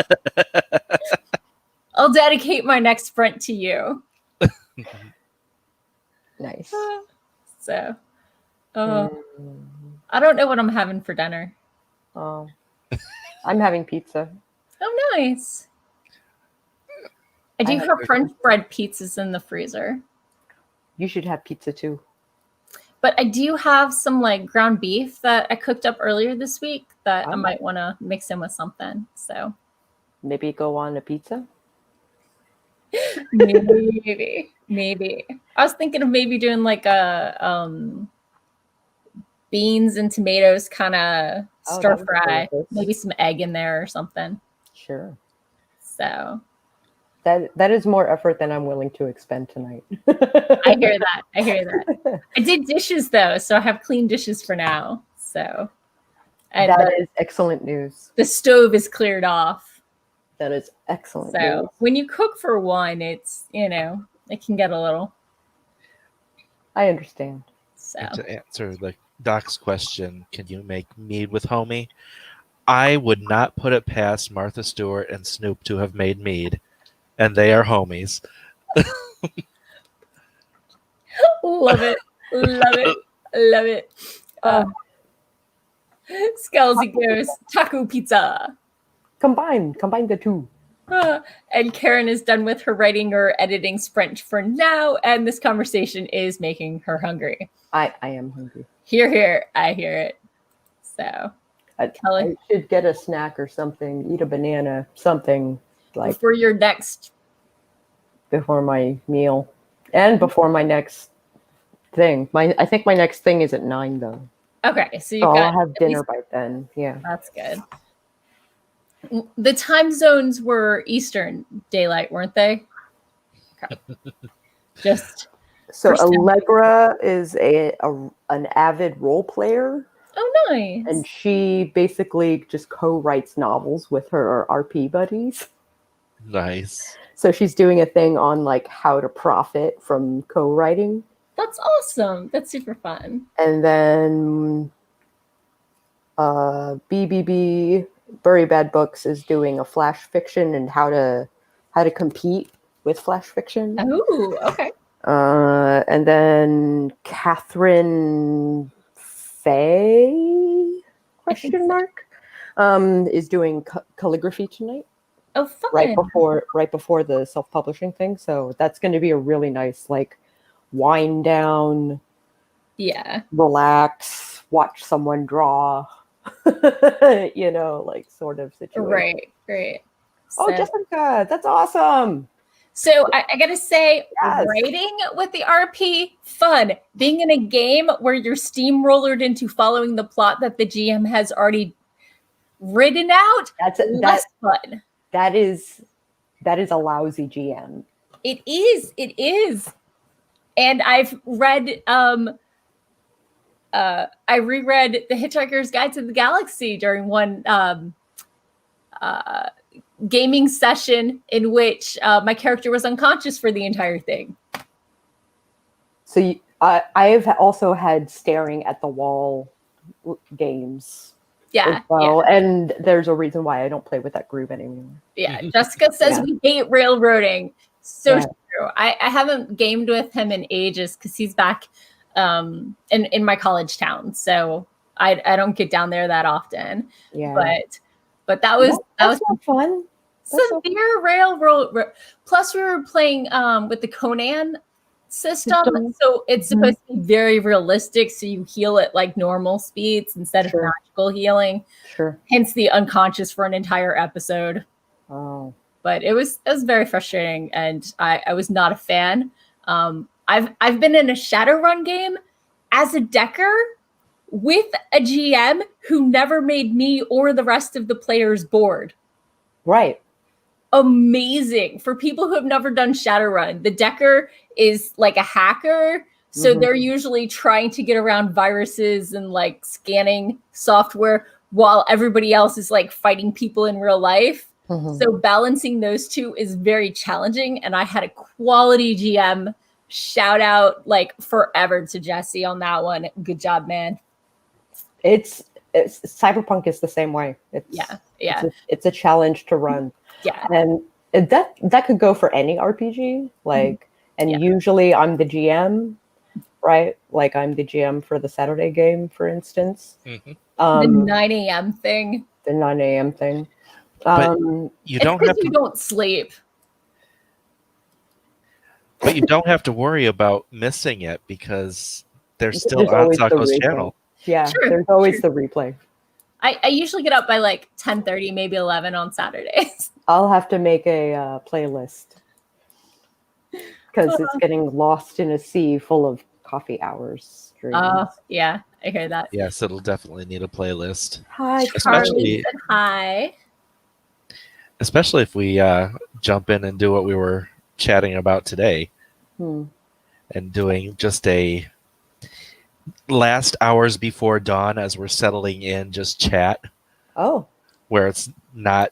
Speaker 1: I'll dedicate my next sprint to you.
Speaker 2: Nice.
Speaker 1: So, I don't know what I'm having for dinner.
Speaker 2: Oh, I'm having pizza.
Speaker 1: Oh, nice. I do have French bread pizzas in the freezer.
Speaker 2: You should have pizza too.
Speaker 1: But I do have some like ground beef that I cooked up earlier this week that I might want to mix in with something. So
Speaker 2: maybe go on a pizza.
Speaker 1: maybe. I was thinking of maybe doing like a beans and tomatoes kind of stir fry. Maybe some egg in there or something.
Speaker 2: Sure.
Speaker 1: So
Speaker 2: that is more effort than I'm willing to expend tonight.
Speaker 1: I hear that. I did dishes though, so I have clean dishes for now. So and
Speaker 2: that is excellent news.
Speaker 1: The stove is cleared off.
Speaker 2: That is excellent.
Speaker 1: So
Speaker 2: news.
Speaker 1: when you cook for one, it's it can get a little.
Speaker 2: I understand.
Speaker 1: So
Speaker 3: and to answer the Doc's question, can you make mead with homie? I would not put it past Martha Stewart and Snoop to have made mead, and they are homies.
Speaker 1: Love it. Love it. Love it. Scalzi goes, taco pizza.
Speaker 2: Combine the two.
Speaker 1: And Karen is done with her writing or editing sprint for now, and this conversation is making her hungry.
Speaker 2: I am hungry.
Speaker 1: Here, I hear it. So,
Speaker 2: I should get a snack or something, eat a banana, something like
Speaker 1: before your next,
Speaker 2: before my meal, and before my next thing. I think my next thing is at 9 though.
Speaker 1: Okay, so
Speaker 2: I'll have dinner by then. Yeah,
Speaker 1: that's good. The time zones were Eastern Daylight, weren't they? Okay. Just
Speaker 2: so Allegra is an avid role player.
Speaker 1: Oh, nice.
Speaker 2: And she basically just co-writes novels with her RP buddies.
Speaker 3: Nice.
Speaker 2: So she's doing a thing on like how to profit from co-writing.
Speaker 1: That's awesome. That's super fun.
Speaker 2: And then BBB Bury Bad Books is doing a flash fiction and how to compete with flash fiction.
Speaker 1: Oh, okay.
Speaker 2: And then Catherine Faye is doing calligraphy tonight.
Speaker 1: Oh, fun.
Speaker 2: Right before the self-publishing thing. So that's going to be a really nice like wind down.
Speaker 1: Yeah.
Speaker 2: Relax, watch someone draw. Like sort of situation.
Speaker 1: Right.
Speaker 2: Oh, Jessica, that's awesome.
Speaker 1: So I gotta say, writing with the RP, fun. Being in a game where you're steamrollered into following the plot that the GM has already written out, that's fun.
Speaker 2: That is a lousy GM.
Speaker 1: It is. And I've read I reread The Hitchhiker's Guide to the Galaxy during one gaming session in which my character was unconscious for the entire thing.
Speaker 2: So I have also had staring at the wall games.
Speaker 1: Yeah,
Speaker 2: well, yeah. And there's a reason why I don't play with that group anymore.
Speaker 1: Yeah, Jessica says we hate railroading. So true. I haven't gamed with him in ages because he's back in my college town, so I don't get down there that often. Yeah, but that was
Speaker 2: fun.
Speaker 1: Severe railroad. Plus, we were playing with the Conan system, so it's supposed to be very realistic. So you heal at like normal speeds instead of magical healing. Sure. Hence the unconscious for an entire episode.
Speaker 2: Oh.
Speaker 1: But it was very frustrating, and I was not a fan. I've been in a Shadowrun game as a decker with a GM who never made me or the rest of the players bored.
Speaker 2: Right.
Speaker 1: Amazing. For people who have never done Shadowrun, the decker is like a hacker. So they're usually trying to get around viruses and like scanning software while everybody else is like fighting people in real life. So balancing those two is very challenging. And I had a quality GM. Shout out like forever to Jesse on that one. Good job, man.
Speaker 2: It's Cyberpunk is the same way. It's a challenge to run.
Speaker 1: Yeah.
Speaker 2: And that could go for any RPG. Like, and usually I'm the GM, right? Like I'm the GM for the Saturday game, for instance.
Speaker 1: The 9 a.m. thing.
Speaker 2: The 9 a.m. thing.
Speaker 3: But you don't have to.
Speaker 1: You don't sleep.
Speaker 3: But you don't have to worry about missing it because they're still on Sako's channel.
Speaker 2: Yeah, there's always the replay.
Speaker 1: I usually get up by like 10:30, maybe 11 on Saturdays.
Speaker 2: I'll have to make a playlist because it's getting lost in a sea full of coffee hours.
Speaker 1: Oh, yeah, I hear that.
Speaker 3: Yes, it'll definitely need a playlist.
Speaker 2: Hi,
Speaker 1: Charlie said hi.
Speaker 3: Especially if we jump in and do what we were chatting about today and doing just a last hours before dawn as we're settling in, just chat.
Speaker 2: Oh,
Speaker 3: where it's not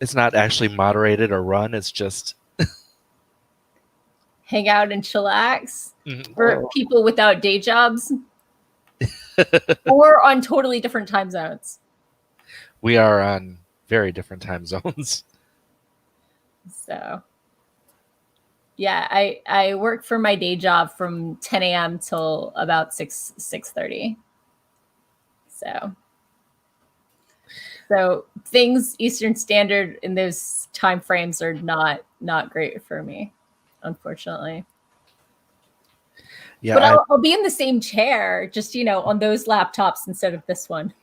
Speaker 3: actually moderated or run. It's just
Speaker 1: hang out and chillax
Speaker 3: Mhm.
Speaker 1: for people without day jobs or on totally different time zones.
Speaker 3: We are on very different time zones.
Speaker 1: So, yeah, I work for my day job from 10 a.m. till about 6:30. So things Eastern Standard in those time frames are not great for me, unfortunately.
Speaker 3: Yeah,
Speaker 1: But I'll be in the same chair, just on those laptops instead of this one.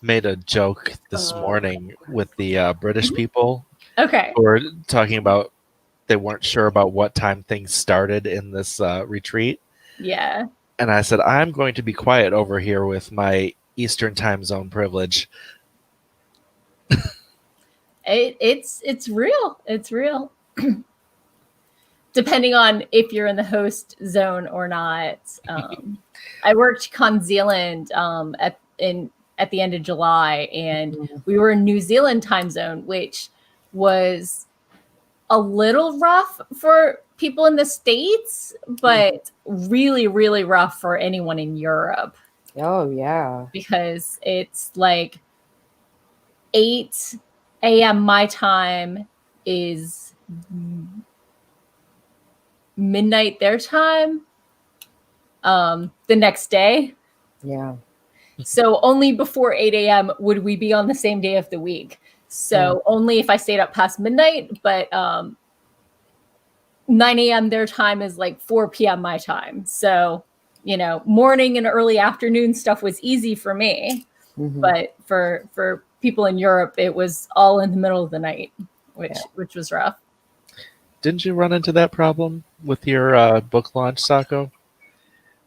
Speaker 3: made a joke this morning with the British people
Speaker 1: Okay.
Speaker 3: who were talking about they weren't sure about what time things started in this retreat.
Speaker 1: Yeah.
Speaker 3: And I said, I'm going to be quiet over here with my Eastern time zone privilege.
Speaker 1: It's real. It's real. Depending on if you're in the host zone or not. I worked Con Zealand at the end of July, and we were in New Zealand time zone, which was a little rough for people in the States, but really, really rough for anyone in Europe.
Speaker 2: Oh, yeah.
Speaker 1: Because it's like 8 a.m. my time is midnight their time the next day.
Speaker 2: Yeah.
Speaker 1: So only before 8 a.m. would we be on the same day of the week. So only if I stayed up past midnight, but 9 a.m. their time is like 4 p.m. my time. So, morning and early afternoon stuff was easy for me.
Speaker 2: Mm-hmm.
Speaker 1: But for people in Europe, it was all in the middle of the night, which was rough.
Speaker 3: Didn't you run into that problem with your book launch, Sako?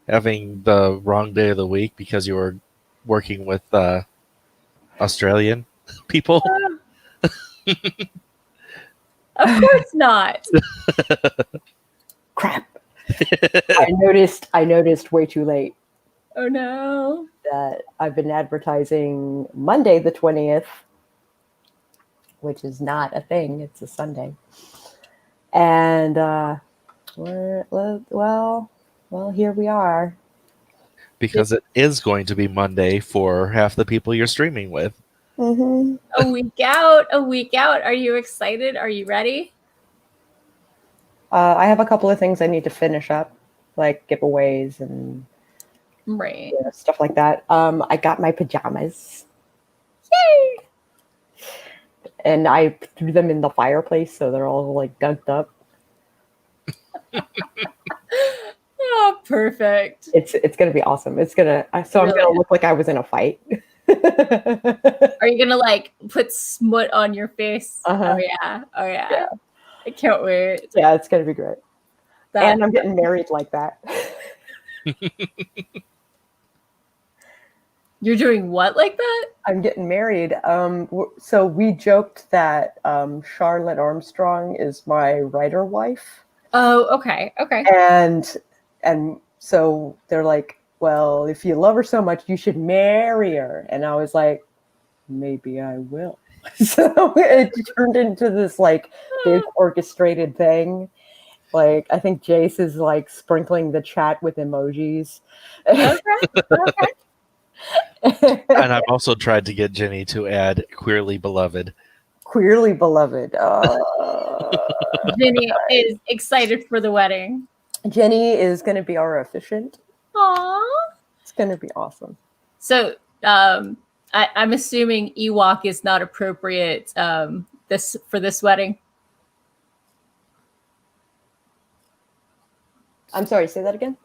Speaker 3: Having the wrong day of the week because you were working with Australian people?
Speaker 1: Of course not.
Speaker 2: Crap. I noticed way too late.
Speaker 1: Oh no.
Speaker 2: That I've been advertising Monday the 20th, which is not a thing. It's a Sunday. And here we are.
Speaker 3: Because it is going to be Monday for half the people you're streaming with.
Speaker 2: Mm-hmm.
Speaker 1: A week out. Are you excited? Are you ready?
Speaker 2: I have a couple of things I need to finish up, like giveaways and stuff like that. I got my pajamas.
Speaker 1: Yay!
Speaker 2: And I threw them in the fireplace, so they're all like gunked up.
Speaker 1: Oh, perfect.
Speaker 2: It's gonna be awesome. I'm gonna look like I was in a fight.
Speaker 1: Are you gonna like put smut on your face?
Speaker 2: Uh-huh.
Speaker 1: Oh yeah. I can't wait.
Speaker 2: Yeah, it's gonna be great. And I'm getting married like that.
Speaker 1: You're doing what like that?
Speaker 2: I'm getting married. So we joked that Charlotte Armstrong is my writer wife.
Speaker 1: Oh, okay.
Speaker 2: And so they're like, well, if you love her so much, you should marry her. And I was like, maybe I will. So it turned into this like big orchestrated thing. Like, I think Jayce is like sprinkling the chat with emojis.
Speaker 1: Okay.
Speaker 3: And I've also tried to get Jenny to add Queerly Beloved.
Speaker 2: Queerly Beloved.
Speaker 1: Jenny is excited for the wedding.
Speaker 2: Jenny is going to be our officiant.
Speaker 1: Aww.
Speaker 2: It's going to be awesome.
Speaker 1: So I'm assuming Ewok is not appropriate for this wedding.
Speaker 2: I'm sorry, say that again?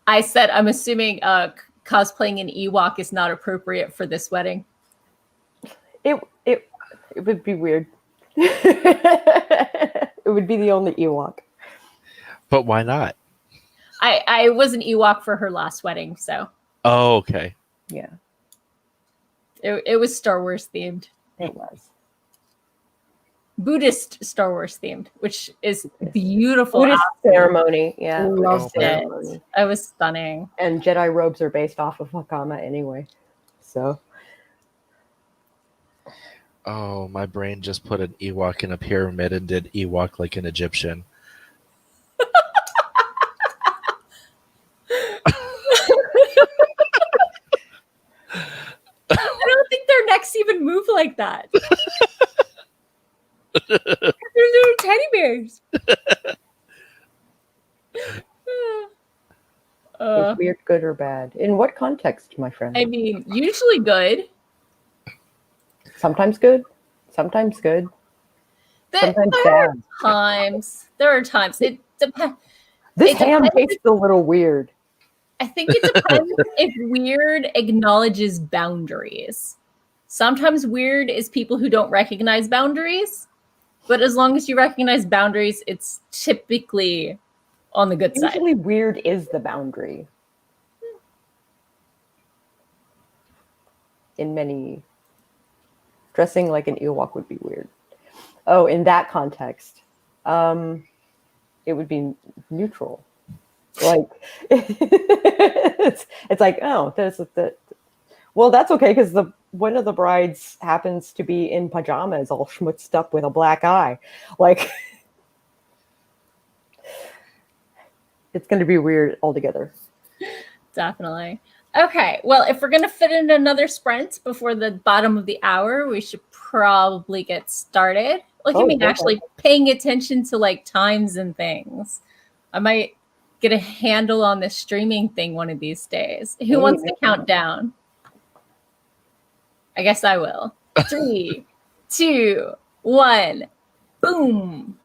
Speaker 1: I said I'm assuming cosplaying an Ewok is not appropriate for this wedding.
Speaker 2: It would be weird. It would be the only Ewok.
Speaker 3: But why not?
Speaker 1: I was an Ewok for her last wedding, so.
Speaker 3: Oh, okay.
Speaker 2: Yeah.
Speaker 1: It was Star Wars themed.
Speaker 2: It was.
Speaker 1: Buddhist Star Wars themed, which is beautiful.
Speaker 2: Buddhist ceremony, yeah.
Speaker 1: Loved it. It was stunning.
Speaker 2: And Jedi robes are based off of Hakama anyway, so.
Speaker 3: Oh, my brain just put an Ewok in a pyramid and did Ewok like an Egyptian.
Speaker 1: like that? They're little teddy bears.
Speaker 2: Was weird good or bad? In what context, my friend?
Speaker 1: I mean, usually good.
Speaker 2: Sometimes good, sometimes good, sometimes bad.
Speaker 1: There are times. It depends.
Speaker 2: This ham tastes a little weird.
Speaker 1: I think it depends if weird acknowledges boundaries. Sometimes weird is people who don't recognize boundaries, but as long as you recognize boundaries, it's typically on the good side.
Speaker 2: Usually weird is the boundary. In many, dressing like an Ewok would be weird. Oh, in that context, it would be neutral. Like it's like, oh, there's the. Well, that's okay because one of the brides happens to be in pajamas, all schmutzed up with a black eye. Like, it's going to be weird altogether.
Speaker 1: Definitely. Okay, well, if we're going to fit in another sprint before the bottom of the hour, we should probably get started. Like, I mean, actually paying attention to, like, times and things. I might get a handle on this streaming thing one of these days. Who wants to count down? I guess I will. 3, 2, 1, boom.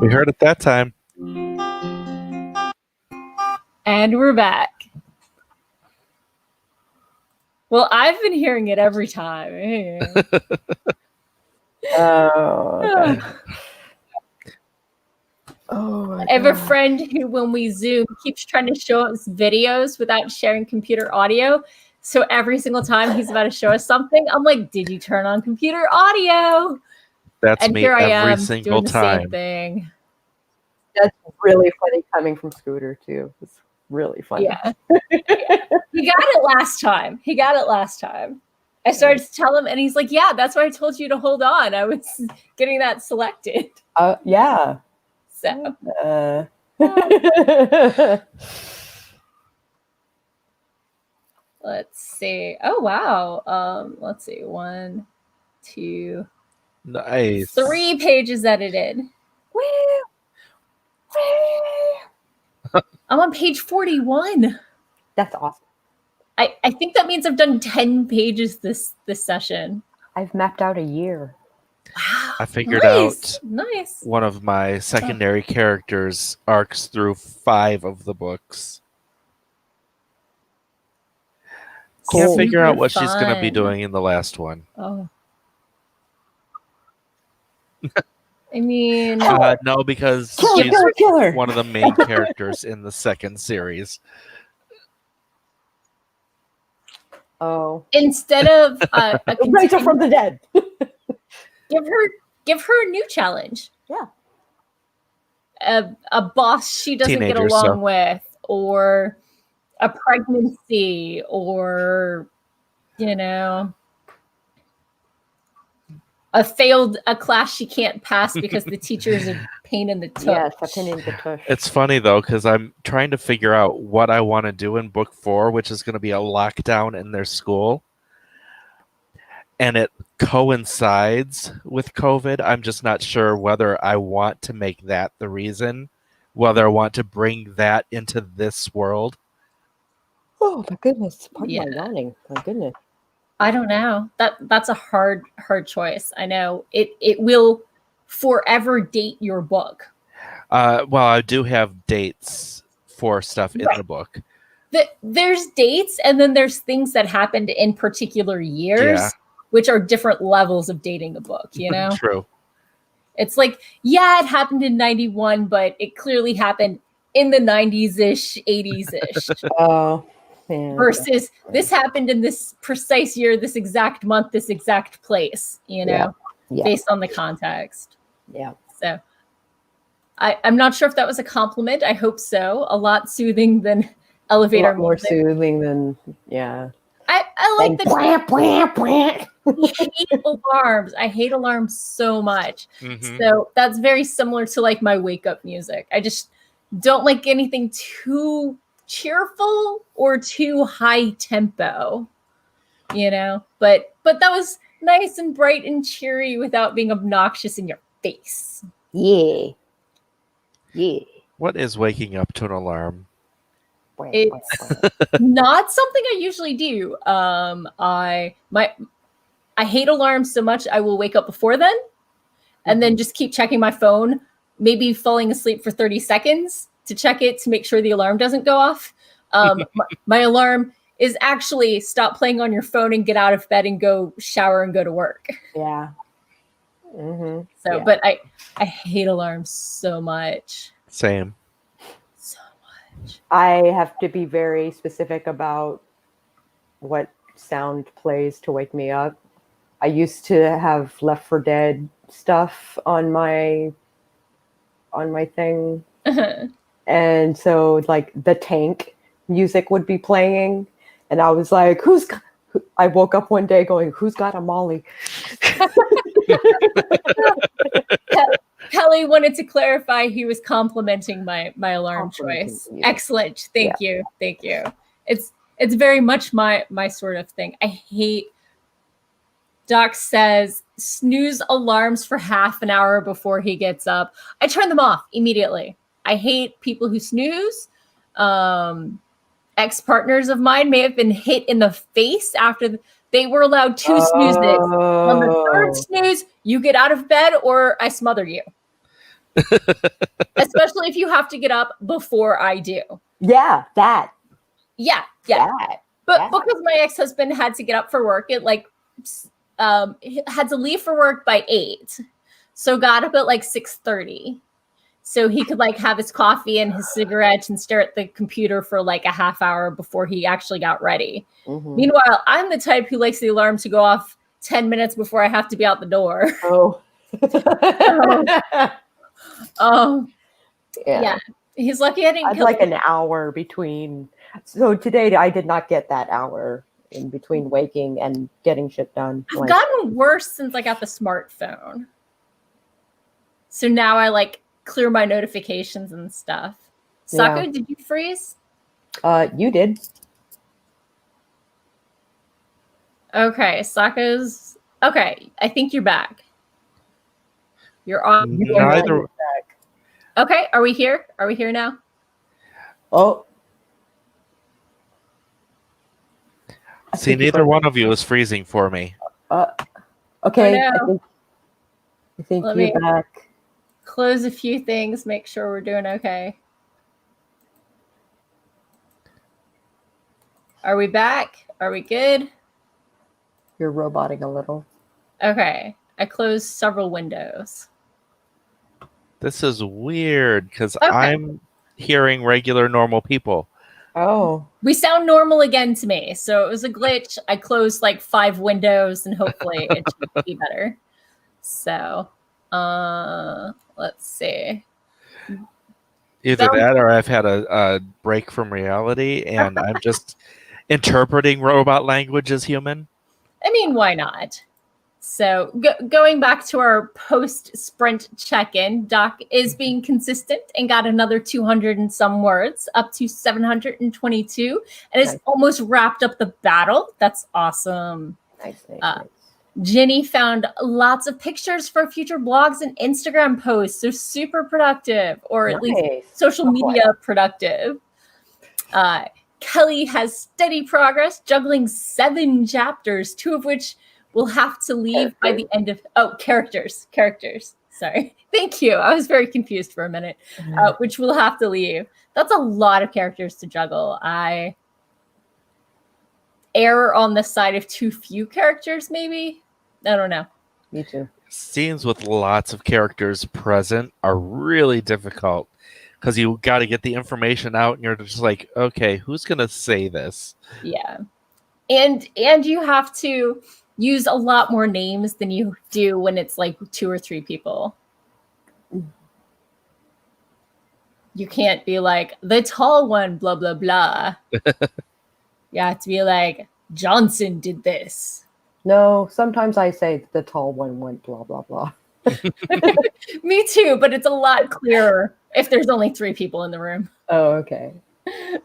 Speaker 3: We heard it that time.
Speaker 1: And we're back. Well, I've been hearing it every time.
Speaker 2: Oh, okay. Oh,
Speaker 1: I have a friend who, when we Zoom, keeps trying to show us videos without sharing computer audio. So every single time he's about to show us something, I'm like, "Did you turn on computer audio?"
Speaker 3: That's
Speaker 1: And
Speaker 3: me
Speaker 1: here I
Speaker 3: every
Speaker 1: am
Speaker 3: single
Speaker 1: doing the
Speaker 3: time.
Speaker 1: same thing.
Speaker 2: That's really funny coming from Scooter too. It's really funny.
Speaker 1: Yeah. He got it last time. I started to tell him, and he's like, "Yeah, that's why I told you to hold on. I was getting that selected."
Speaker 2: Yeah.
Speaker 1: So. Let's see. Oh wow. Let's see. 1, 2,
Speaker 3: Nice.
Speaker 1: 3 pages edited.
Speaker 2: Woo!
Speaker 1: I'm on page 41.
Speaker 2: That's awesome.
Speaker 1: I think that means I've done 10 pages this session.
Speaker 2: I've mapped out a year.
Speaker 1: Wow.
Speaker 3: I figured out
Speaker 1: Nice.
Speaker 3: one of my secondary characters arcs through 5 of the books. Can't
Speaker 2: Cool.
Speaker 3: figure out what
Speaker 1: Super
Speaker 3: she's going to be
Speaker 1: fun.
Speaker 3: doing in the last one.
Speaker 1: Oh. I mean,
Speaker 3: no, because
Speaker 2: Kill her.
Speaker 3: one of the main characters in the second series.
Speaker 2: Oh.
Speaker 1: instead of a
Speaker 2: Rachel from the dead.
Speaker 1: give her a new challenge.
Speaker 2: Yeah.
Speaker 1: A boss she doesn't get
Speaker 3: Teenagers,
Speaker 1: along with, or a pregnancy, or a class she can't pass because the teacher's a pain in the tush.
Speaker 2: Yes, a pain in the tush.
Speaker 3: It's funny, though, because I'm trying to figure out what I want to do in book 4, which is going to be a lockdown in their school. And it coincides with COVID. I'm just not sure whether I want to make that the reason, whether I want to bring that into this world.
Speaker 2: Oh my goodness! Pardon my yawning. My goodness.
Speaker 1: I don't know. That's a hard choice. I know it will forever date your book.
Speaker 3: Well, I do have dates for stuff in the book.
Speaker 1: There's dates, and then there's things that happened in particular years, which are different levels of dating the book.
Speaker 3: True.
Speaker 1: It's like, yeah, it happened in 91, but it clearly happened in the 90s-ish, 80s-ish.
Speaker 2: Oh. Yeah.
Speaker 1: Versus this happened in this precise year, this exact month, this exact place, based on the context.
Speaker 2: Yeah.
Speaker 1: So I'm not sure if that was a compliment. I hope so. A lot soothing than elevator.
Speaker 2: A lot more soothing than, yeah.
Speaker 1: I like the
Speaker 2: I
Speaker 1: hate alarms. I hate alarms so much.
Speaker 3: Mm-hmm.
Speaker 1: So that's very similar to like my wake up music. I just don't like anything too cheerful or too high tempo, but that was nice and bright and cheery without being obnoxious in your face.
Speaker 2: Yeah.
Speaker 3: What is waking up to an alarm?
Speaker 1: It's not something I usually do. I hate alarms so much I will wake up before then and then just keep checking my phone, maybe falling asleep for 30 seconds to check it to make sure the alarm doesn't go off. My alarm is actually stop playing on your phone and get out of bed and go shower and go to work.
Speaker 2: Yeah. Mm-hmm.
Speaker 1: So,
Speaker 2: yeah.
Speaker 1: But I hate alarms so much.
Speaker 3: Same.
Speaker 1: So much.
Speaker 2: I have to be very specific about what sound plays to wake me up. I used to have Left 4 Dead stuff on my thing. And so like the tank music would be playing and I was like, I woke up one day going, who's got a Molly?
Speaker 1: Kelly wanted to clarify he was complimenting my alarm choice. You. Excellent. Thank you. It's very much my sort of thing. I hate Doc says snooze alarms for half an hour before he gets up. I turn them off immediately. I hate people who snooze. Ex-partners of mine may have been hit in the face after they were allowed 2 snoozes. On the 3rd snooze, you get out of bed or I smother you. Especially if you have to get up before I do.
Speaker 2: Yeah, that.
Speaker 1: Yeah. But because my ex-husband had to get up for work, it had to leave for work by 8. So got up at 6:30. So he could have his coffee and his cigarettes and stare at the computer for a half hour before he actually got ready. Mm-hmm. Meanwhile, I'm the type who likes the alarm to go off 10 minutes before I have to be out the door.
Speaker 2: Oh.
Speaker 1: Yeah. He's lucky I didn't
Speaker 2: I'd like an hour between. So today I did not get that hour in between waking and getting shit done.
Speaker 1: I've gotten worse since I got the smartphone. So now I clear my notifications and stuff. Sako, did you freeze?
Speaker 2: You did.
Speaker 1: Okay, Sako's okay. I think you're back. You're on.
Speaker 3: Neither.
Speaker 1: Okay, are we here? Are we here now?
Speaker 2: Oh.
Speaker 3: See, neither one of you is freezing for me.
Speaker 2: Okay.
Speaker 1: Oh, no.
Speaker 2: I think you're back.
Speaker 1: Close a few things, make sure we're doing okay. Are we back? Are we good?
Speaker 2: You're roboting a little.
Speaker 1: Okay. I closed several windows.
Speaker 3: This is weird because I'm hearing regular, normal people.
Speaker 2: Oh.
Speaker 1: We sound normal again to me. So it was a glitch. I closed 5 windows and hopefully it should be better. So, let's see.
Speaker 3: Either that or I've had a break from reality and I'm just interpreting robot language as human.
Speaker 1: I mean, why not? So going back to our post-sprint check-in, Doc is being consistent and got another 200 and some words, up to 722, and is almost wrapped up the battle. That's awesome.
Speaker 2: Nice.
Speaker 1: Jenny found lots of pictures for future blogs and Instagram posts. So super productive, or at least social media productive. Kelly has steady progress, juggling 7 chapters, 2 of which will have to leave by the end of... Oh, characters. Sorry. Thank you. I was very confused for a minute. Which will have to leave. That's a lot of characters to juggle. I err on the side of too few characters, maybe? I don't know.
Speaker 2: Me too.
Speaker 3: Scenes with lots of characters present are really difficult because you got to get the information out and you're just like, okay, who's going to say this?
Speaker 1: Yeah. And you have to use a lot more names than you do when it's 2 or 3 people. You can't be the tall one, blah, blah, blah. You have to be Johnson did this.
Speaker 2: No, sometimes I say the tall one went blah, blah, blah.
Speaker 1: Me too, but it's a lot clearer if there's only 3 people in the room.
Speaker 2: Oh, okay.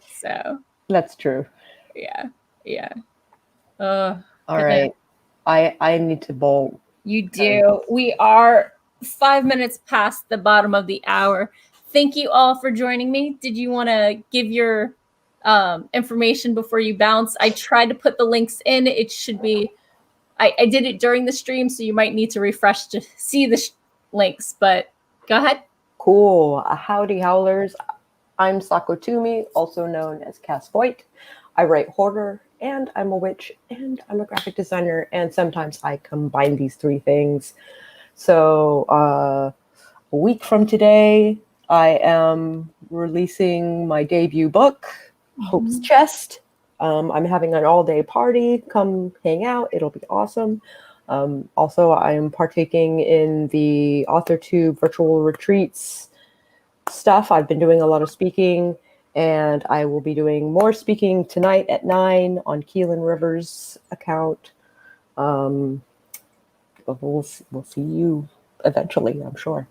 Speaker 1: So.
Speaker 2: That's true.
Speaker 1: Yeah.
Speaker 2: All right. I need to bolt.
Speaker 1: You do. We are 5 minutes past the bottom of the hour. Thank you all for joining me. Did you want to give your information before you bounce? I tried to put the links in. It should be... I did it during the stream, so you might need to refresh to see the links, but go ahead.
Speaker 2: Cool. Howdy, Howlers. I'm Sako Toomey, also known as Cass Voigt. I write horror, and I'm a witch, and I'm a graphic designer, and sometimes I combine these 3 things. So a week from today, I am releasing my debut book, Hope's Chest. I'm having an all-day party. Come hang out. It'll be awesome. Also, I am partaking in the AuthorTube virtual retreats stuff. I've been doing a lot of speaking, and I will be doing more speaking tonight at 9 on Keelan Rivers' account. We'll see you eventually, I'm sure.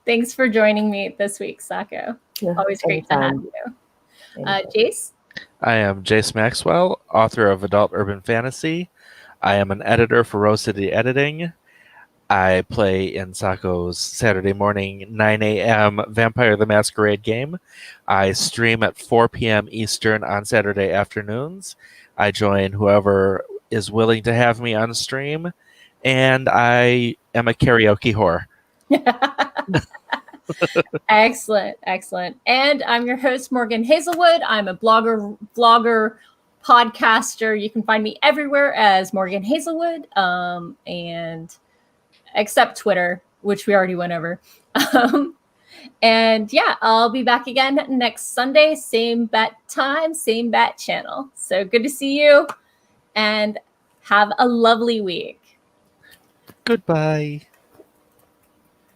Speaker 1: Thanks for joining me this week, Sako. Always great to have you. Jayce?
Speaker 3: I am Jayce Maxwell, author of Adult Urban Fantasy. I am an editor for Rose City Editing. I play in Sako's Saturday morning 9 a.m. Vampire the Masquerade game. I stream at 4 p.m. Eastern on Saturday afternoons. I join whoever is willing to have me on stream. And I am a karaoke whore.
Speaker 1: Excellent, excellent. And I'm your host, Morgan Hazelwood. I'm a blogger, vlogger, podcaster. You can find me everywhere as Morgan Hazelwood, and except Twitter, which we already went over. And yeah, I'll be back again next Sunday, same bat time, same bat channel. So good to see you, and have a lovely week.
Speaker 3: Goodbye.